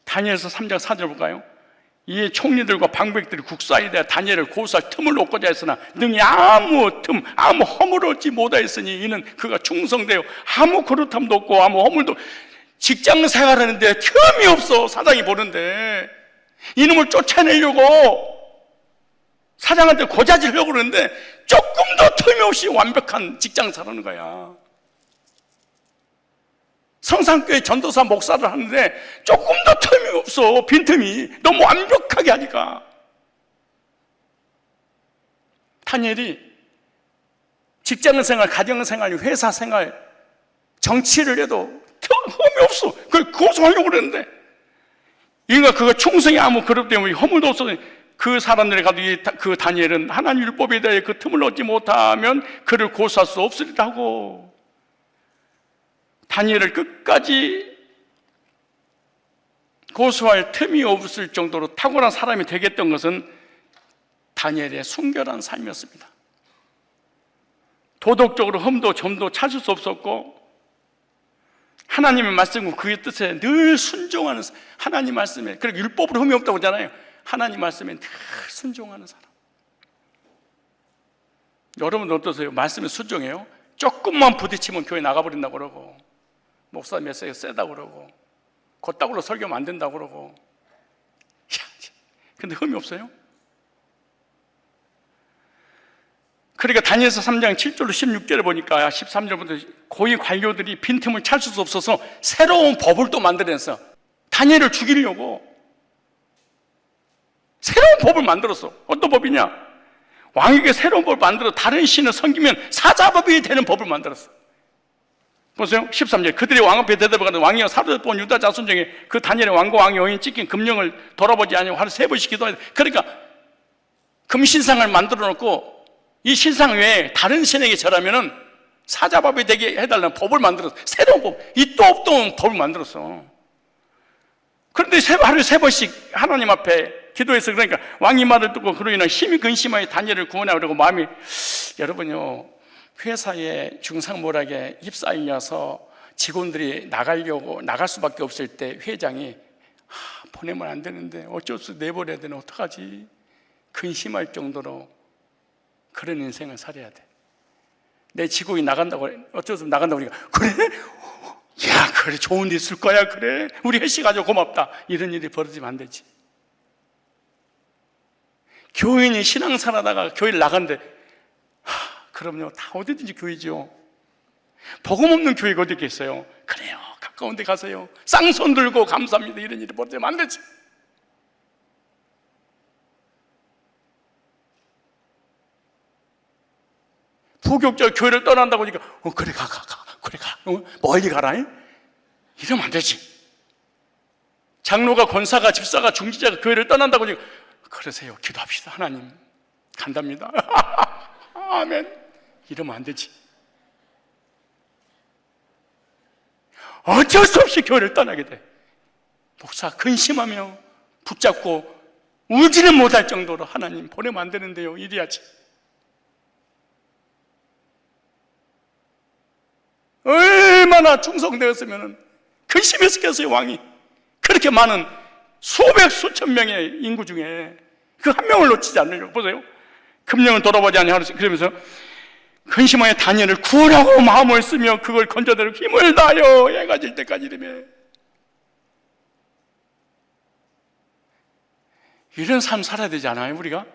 다니엘서 3장 4절 볼까요? 이 총리들과 방백들이 국사에 대해 다니엘을 고소할 틈을 얻고자 했으나 능히 아무 허물 얻지 못하였으니 이는 그가 충성되어 아무 거룩함도 없고 아무 허물도. 직장 생활하는데 틈이 없어. 사장이 보는데 이놈을 쫓아내려고 사장한테 고자질하려고 그러는데 조금도 틈이 없이 완벽한 직장 살아는 거야. 성산교회 전도사 목사를 하는데 조금도 틈이 없어. 빈틈이 너무 완벽하게 하니까. 다니엘이 직장생활, 가정생활, 회사생활, 정치를 해도 틈이 없어. 그걸 고소하려고 그랬는데 인가 그가 충성이 아무 그릇 때문에 허물도 없어서 그 사람들이 가도 그 다니엘은 하나님 율법에 대해 그 틈을 얻지 못하면 그를 고소할 수 없으리라 하고 다니엘을 끝까지 고소할 틈이 없을 정도로 탁월한 사람이 되겠던 것은 다니엘의 순결한 삶이었습니다. 도덕적으로 흠도 점도 찾을 수 없었고 하나님의 말씀과 그의 뜻에 늘 순종하는 하나님 말씀에. 그리고 율법으로 흠이 없다고 하잖아요. 하나님 말씀에 늘 순종하는 사람. 여러분 어떠세요? 말씀에 순종해요? 조금만 부딪히면 교회 나가버린다고 그러고 목사 메시지가 세다고 그러고 걷다구로 설교하면 안 된다고 그러고. 근데 흠이 없어요? 그러니까 다니엘서 3장 7절로 16절에 보니까 13절부터 고위 관료들이 빈틈을 찾을 수 없어서 새로운 법을 또 만들어냈어. 다니엘을 죽이려고 새로운 법을 만들었어. 어떤 법이냐? 왕에게 새로운 법을 만들어 다른 신을 섬기면 사자법이 되는 법을 만들었어. 보세요. 13절. 그들이 왕 앞에 대답하거든 왕이여 사로잡은 유다 자손 중에 그 다니엘의 왕과 왕의 여인 찍힌 금령을 돌아보지 아니하고 하루 3번씩 기도해야 돼. 그러니까 금신상을 만들어 놓고 이 신상 외에 다른 신에게 절하면은 사자밥이 되게 해달라는 법을 만들었어. 새로운 법. 이또 없던 법을 만들었어. 그런데 하루에 3번씩 하나님 앞에 기도해서, 그러니까 왕이 말을 듣고 그로 인한 힘이 근심하여 다니엘을 구원하려고 마음이, 여러분요, 회사에 중상모략에 휩싸이려서 직원들이 나갈 수밖에 없을 때 회장이 보내면 안 되는데 어쩔 수 내버려야 되나, 어떡하지? 근심할 정도로 그런 인생을 살아야 돼. 내 직원이 나간다고, 어쩔 수 없이 나간다고 그러니까, 그래? 야, 그래, 좋은 데 있을 거야, 그래, 우리 혜씨가 고맙다, 이런 일이 벌어지면 안 되지. 교인이 신앙생활 하다가 교회를 나간대. 그럼요, 다 어디든지 교회죠. 복음 없는 교회가 어디 있겠어요? 그래요, 가까운 데 가세요. 쌍손 들고 감사합니다, 이런 일이 벌어지면 안 되지. 부교육자 교회를 떠난다고 하니까, 그래, 그래, 멀리 가라, 이러면 안 되지. 장로가, 권사가, 집사가, 중지자가 교회를 떠난다고 하니까, 그러세요, 기도합시다, 하나님 간답니다. 아멘. 이러면 안 되지. 어쩔 수 없이 교회를 떠나게 돼. 목사 근심하며 붙잡고 울지는 못할 정도로, 하나님 보내면 안 되는데요, 이래야지. 얼마나 충성되었으면 근심했겠어요, 왕이. 그렇게 많은 수백 수천 명의 인구 중에 그 한 명을 놓치지 않으려고. 보세요, 금령을 돌아보지 아니하노. 그러면서 근심하여 다니엘을 구하라고 마음을 쓰며 그걸 건져내려고 힘을 다하여 해가 질 때까지 이르며. 이런 삶 살아야 되지 않아요, 우리가?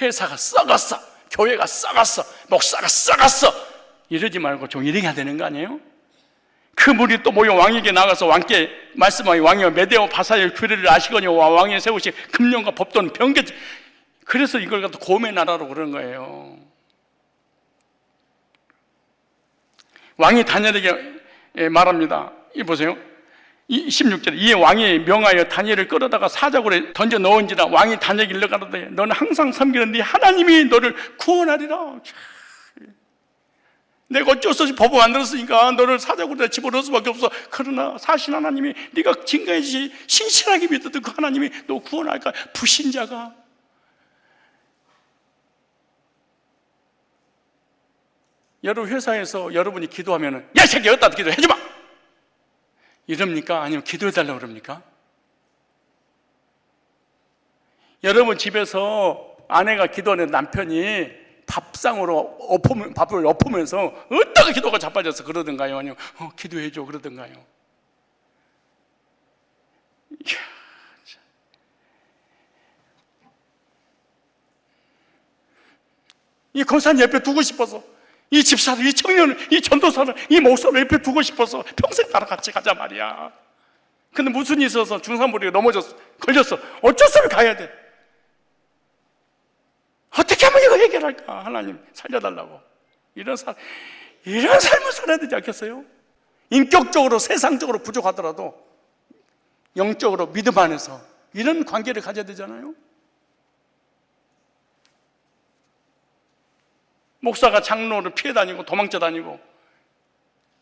회사가 썩었어, 교회가 썩었어, 목사가 썩었어, 이러지 말고 좀 일해야 되는 거 아니에요? 그 무리 또 모여 왕에게 나가서 왕께 말씀하여, 왕이여 메대와 바사의 규례를 아시거니와 왕에 세우시 금령과 법도는 병개. 그래서 이걸 갖다 고의 나라로 그런 거예요. 왕이 다니엘에게 말합니다. 이 보세요, 16절에 이에 왕이 명하여 다니엘을 끌어다가 사자굴에 던져 넣은지라. 왕이 다니엘에게 일러가로되 너는 항상 섬기는 네 하나님이 너를 구원하리라. 내가 어쩔 수 없이 법을 만들었으니까 너를 사자굴에 집어넣을 수밖에 없어. 그러나 사신 하나님이, 네가 진가해지 신실하게 믿어도 그 하나님이 너 구원할까? 불신자가, 여러분 회사에서 여러분이 기도하면은 야, 이 새끼 여기다 기도하지 마, 이럽니까? 아니면 기도해달라고 그럽니까? 여러분 집에서 아내가 기도하는 남편이 밥상으로 밥을 엎으면서 어디다가 기도가 자빠져서 그러든가요? 아니면 기도해줘 그러든가요? 이 권사님 옆에 두고 싶어서, 이 집사를, 이 청년을, 이 전도사를, 이 목사를 옆에 두고 싶어서 평생 따라 같이 가자 말이야. 근데 무슨 일이 있어서 중산모리가 넘어졌어, 걸렸어. 어쩔 수 없이 가야 돼. 어떻게 하면 이거 해결할까? 하나님 살려달라고. 이런 삶을 살아야 되지 않겠어요? 인격적으로, 세상적으로 부족하더라도 영적으로 믿음 안에서 이런 관계를 가져야 되잖아요. 목사가 장로를 피해 다니고 도망쳐 다니고,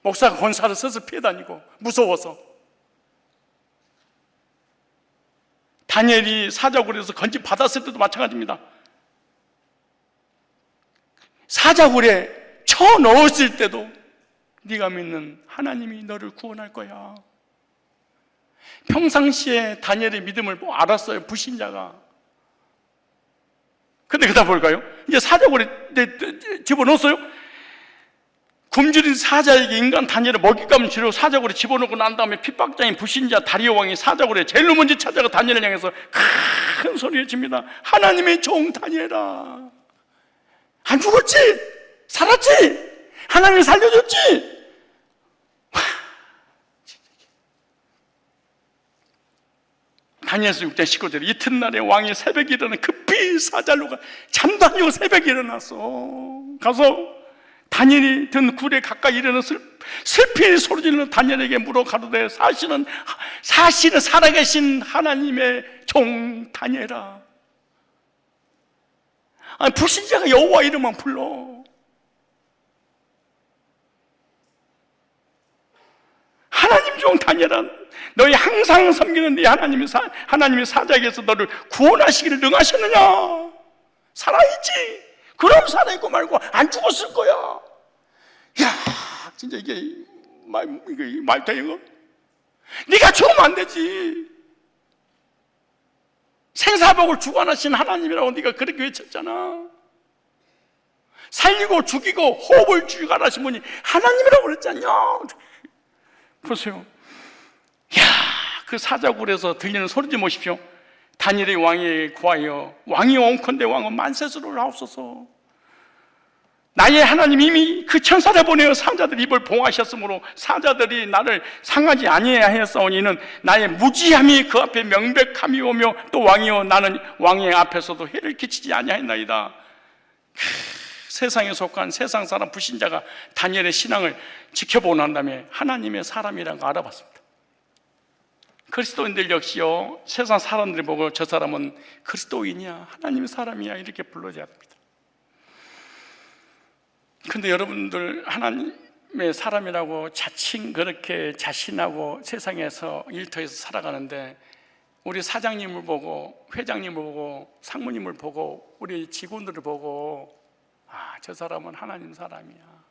목사가 권사를 써서 피해 다니고 무서워서. 다니엘이 사자굴에서 건지 받았을 때도 마찬가지입니다. 사자굴에 쳐 넣었을 때도 네가 믿는 하나님이 너를 구원할 거야. 평상시에 다니엘의 믿음을 알았어요, 불신자가. 근데 그다 볼까요? 이제 사자굴에 집어넣었어요. 굶주린 사자에게 인간 다니엘을 먹잇감을 주려고 사자굴에 집어넣고 난 다음에 핍박장인 불신자 다리오 왕이 사자굴에 제일 먼저 찾아가 다니엘을 향해서 큰 소리를 칩니다. 하나님의 종 다니엘아, 안 죽었지? 살았지? 하나님이 살려줬지? 다니엘서 6장 19절에 이튿날에 왕이 새벽에 일어나 급히 사자로가, 잠도 안 자고 새벽에 일어났어. 가서 다니엘이 든 굴에 가까이 이르는 슬피 소리지르는 다니엘에게 물어 가로되 사실은 살아계신 하나님의 종 다니엘아. 아니, 불신자가 여호와 이름만 불러. 다니엘아, 너희 항상 섬기는 네 하나님의 사자에게서 너를 구원하시기를 능하셨느냐? 살아있지. 그럼 살아있고 말고 안 죽었을 거야. 야, 진짜 이게 말도 이거. 네가 죽으면 안 되지. 생사복을 주관하신 하나님이라고 네가 그렇게 외쳤잖아. 살리고 죽이고 호흡을 주관하신 분이 하나님이라고 그랬잖냐. 보세요. 야, 그 사자굴에서 들리는 소리 좀 보십시오. 다니엘의 왕에게 구하여 왕이 원컨대 왕은 만세수를 하옵소서. 나의 하나님 이미 그 천사를 보내어 사자들의 입을 봉하셨으므로 사자들이 나를 상하지 아니하였사오니 이는 나의 무지함이 그 앞에 명백함이 오며 또 왕이여 나는 왕의 앞에서도 해를 끼치지 아니하였나이다. 세상에 속한 세상 사람 불신자가 다니엘의 신앙을 지켜보고 난 다음에 하나님의 사람이라는 걸 알아봤습니다. 그리스도인들 역시요, 세상 사람들이 보고 저 사람은 그리스도인이야, 하나님의 사람이야 이렇게 불러줘야 됩니다. 근데 여러분들 하나님의 사람이라고 자칭 그렇게 자신하고 세상에서 일터에서 살아가는데 우리 사장님을 보고 회장님을 보고 상무님을 보고 우리 직원들을 보고 아, 저 사람은 하나님 사람이야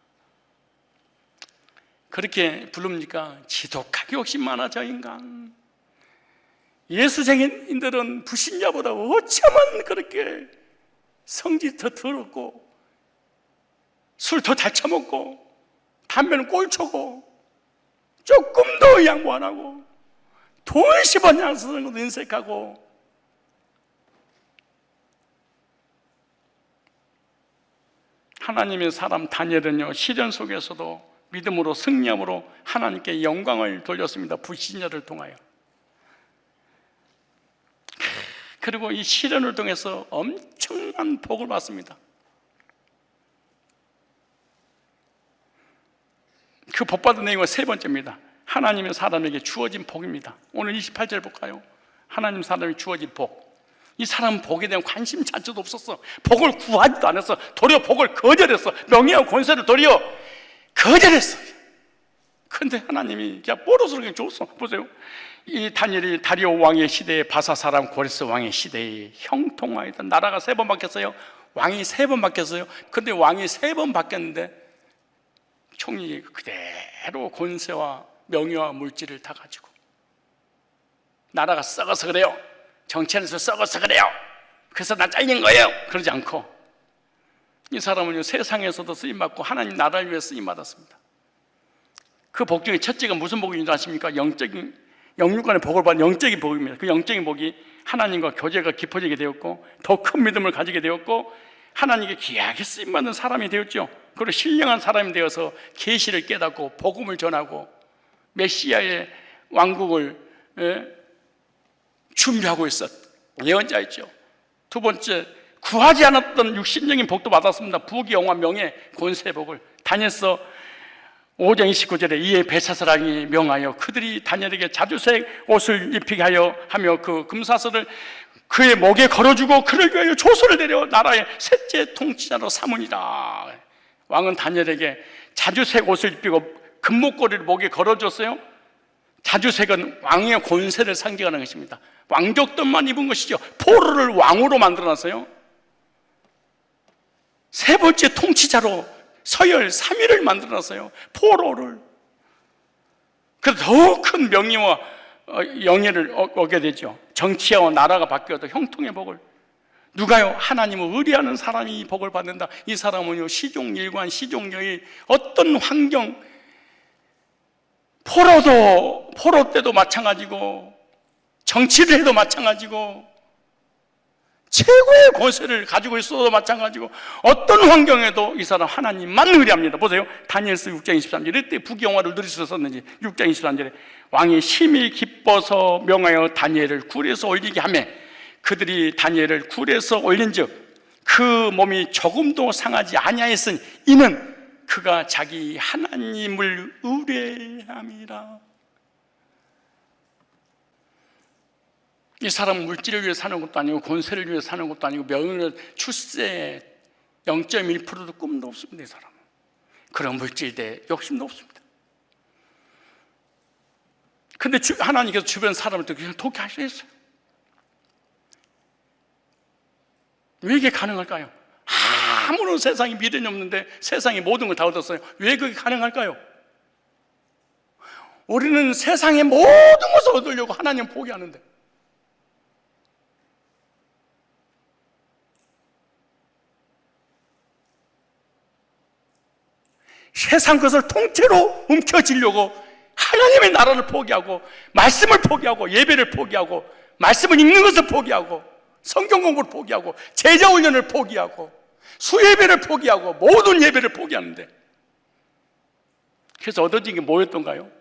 그렇게 부릅니까? 지독하게 욕심 많아 저 인간. 예수쟁이인들은 불신자보다 어쩌면 그렇게 성질 더 더럽고 술 더 잘 처먹고 담배는 꼴초고 조금 더 양보 안 하고 돈 10원 양 쓰는 것도 인색하고 하나님의 사람 다니엘은요 시련 속에서도 믿음으로 승리함으로 하나님께 영광을 돌렸습니다. 불신자를 통하여. 그리고 이 시련을 통해서 엄청난 복을 받습니다. 그 복받은 내용은 세 번째입니다. 하나님의 사람에게 주어진 복입니다. 오늘 28절 볼까요? 하나님 사람에게 주어진 복. 이 사람은 복에 대한 관심 자체도 없었어. 복을 구하지도 않았어. 도리어 복을 거절했어. 명예와 권세를 도리어 거절했어. 그런데 하나님이 그냥 뽀로스로 그냥 줬어. 보세요. 이 다니엘이 다리오 왕의 시대에 바사 사람 고레스 왕의 시대에 형통하였던 나라가 3번 바뀌었어요. 왕이 3번 바뀌었어요. 근데 왕이 3번 바뀌었는데 총리 그대로 권세와 명예와 물질을 다 가지고 나라가 썩어서 그래요. 정치에서 썩어서 그래요. 그래서 나 잘린 거예요. 그러지 않고 이 사람은 세상에서도 쓰임받고 하나님 나라를 위해 쓰임받았습니다. 그 복 중에 첫째가 무슨 복인 줄 아십니까? 영육간의 복을 받은 영적인 복입니다. 그 영적인 복이 하나님과 교제가 깊어지게 되었고 더 큰 믿음을 가지게 되었고 하나님께 귀하게 쓰임받는 사람이 되었죠. 그리고 신령한 사람이 되어서 계시를 깨닫고 복음을 전하고 메시아의 왕국을 준비하고 있었 예언자였죠. 두 번째, 구하지 않았던 육신적인 복도 받았습니다. 부귀 영화 명예 권세 복을. 다니엘서 5장 29절에 이에 벨사스랑이 명하여 그들이 다니엘에게 자주색 옷을 입히게 하며 그 금사슬을 그의 목에 걸어주고 그를 위하여 조서를 내려 나라의 셋째 통치자로 삼으니라. 왕은 다니엘에게 자주색 옷을 입히고 금목걸이를 목에 걸어줬어요. 자주색은 왕의 권세를 상징하는 것입니다. 왕족들만 입은 것이죠. 포로를 왕으로 만들어놨어요. 세 번째 통치자로 서열 3위를 만들어놨어요. 포로를. 그래서 더 큰 명예와 영예를 얻게 되죠. 정치와 나라가 바뀌어도 형통의 복을. 누가요? 하나님을 의뢰하는 사람이 이 복을 받는다. 이 사람은요 시종일관 시종여의 어떤 환경, 포로 때도 마찬가지고 정치를 해도 마찬가지고 최고의 권세를 가지고 있어도 마찬가지고 어떤 환경에도 이 사람 하나님만 의뢰합니다. 보세요. 다니엘서 6장 23절 이때 부귀영화를 누릴 수 있었는지 6장 23절에 왕이 심히 기뻐서 명하여 다니엘을 굴에서 올리게 하며 그들이 다니엘을 굴에서 올린즉 그 몸이 조금도 상하지 아니하였으니 이는 그가 자기 하나님을 의뢰함이라. 이 사람은 물질을 위해 사는 것도 아니고 권세를 위해 사는 것도 아니고 명예를 출세 0.1%도 꿈도 없습니다. 이 사람은 그런 물질에 대해 욕심도 없습니다. 근데 하나님께서 주변 사람을 그냥 독해하셨어요. 왜 이게 가능할까요? 아무런 세상에 미련이 없는데 세상에 모든 걸 다 얻었어요. 왜 그게 가능할까요? 우리는 세상의 모든 것을 얻으려고 하나님 포기하는데, 세상 것을 통째로 움켜쥐려고 하나님의 나라를 포기하고 말씀을 포기하고 예배를 포기하고 말씀을 읽는 것을 포기하고 성경 공부를 포기하고 제자 훈련을 포기하고 수예배를 포기하고 모든 예배를 포기하는데, 그래서 얻어진 게 뭐였던가요?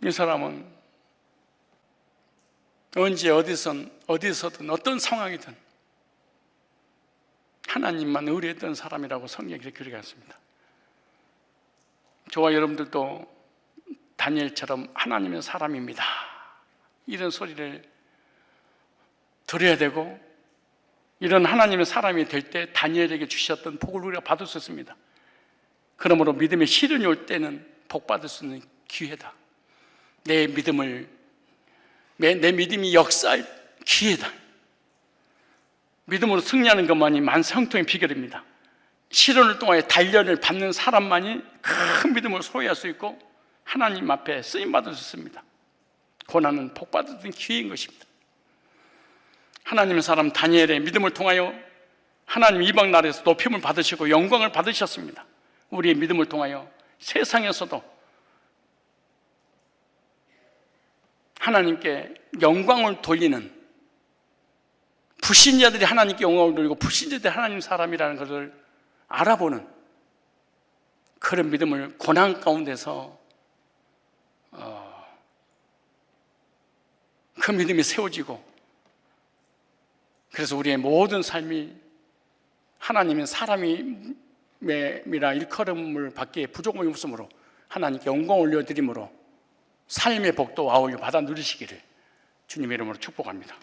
이 사람은 언제 어디서든 어떤 상황이든 하나님만 의뢰했던 사람이라고 성경이 그렇게 기록했습니다. 저와 여러분들도 다니엘처럼 하나님의 사람입니다, 이런 소리를 들어야 되고, 이런 하나님의 사람이 될 때 다니엘에게 주셨던 복을 우리가 받을 수 있습니다. 그러므로 믿음의 시련이 올 때는 복 받을 수 있는 기회다. 내 믿음이 역사할 기회다. 믿음으로 승리하는 것만이 만성통의 비결입니다. 시련을 통하여 단련을 받는 사람만이 큰 믿음을 소유할 수 있고 하나님 앞에 쓰임받을 수 있습니다. 고난은 복 받는 기회인 것입니다. 하나님의 사람 다니엘의 믿음을 통하여 하나님 이방 나라에서 높임을 받으시고 영광을 받으셨습니다. 우리의 믿음을 통하여 세상에서도 하나님께 영광을 돌리는, 불신자들이 하나님께 영광을 돌리고 불신자들이 하나님 사람이라는 것을 알아보는 그런 믿음을 고난 가운데서 그 믿음이 세워지고, 그래서 우리의 모든 삶이 하나님의 사람이라 일컬음을 받기에 부족함이 없으므로 하나님께 영광 올려드림으로 삶의 복도 아울러 받아 누리시기를 주님의 이름으로 축복합니다.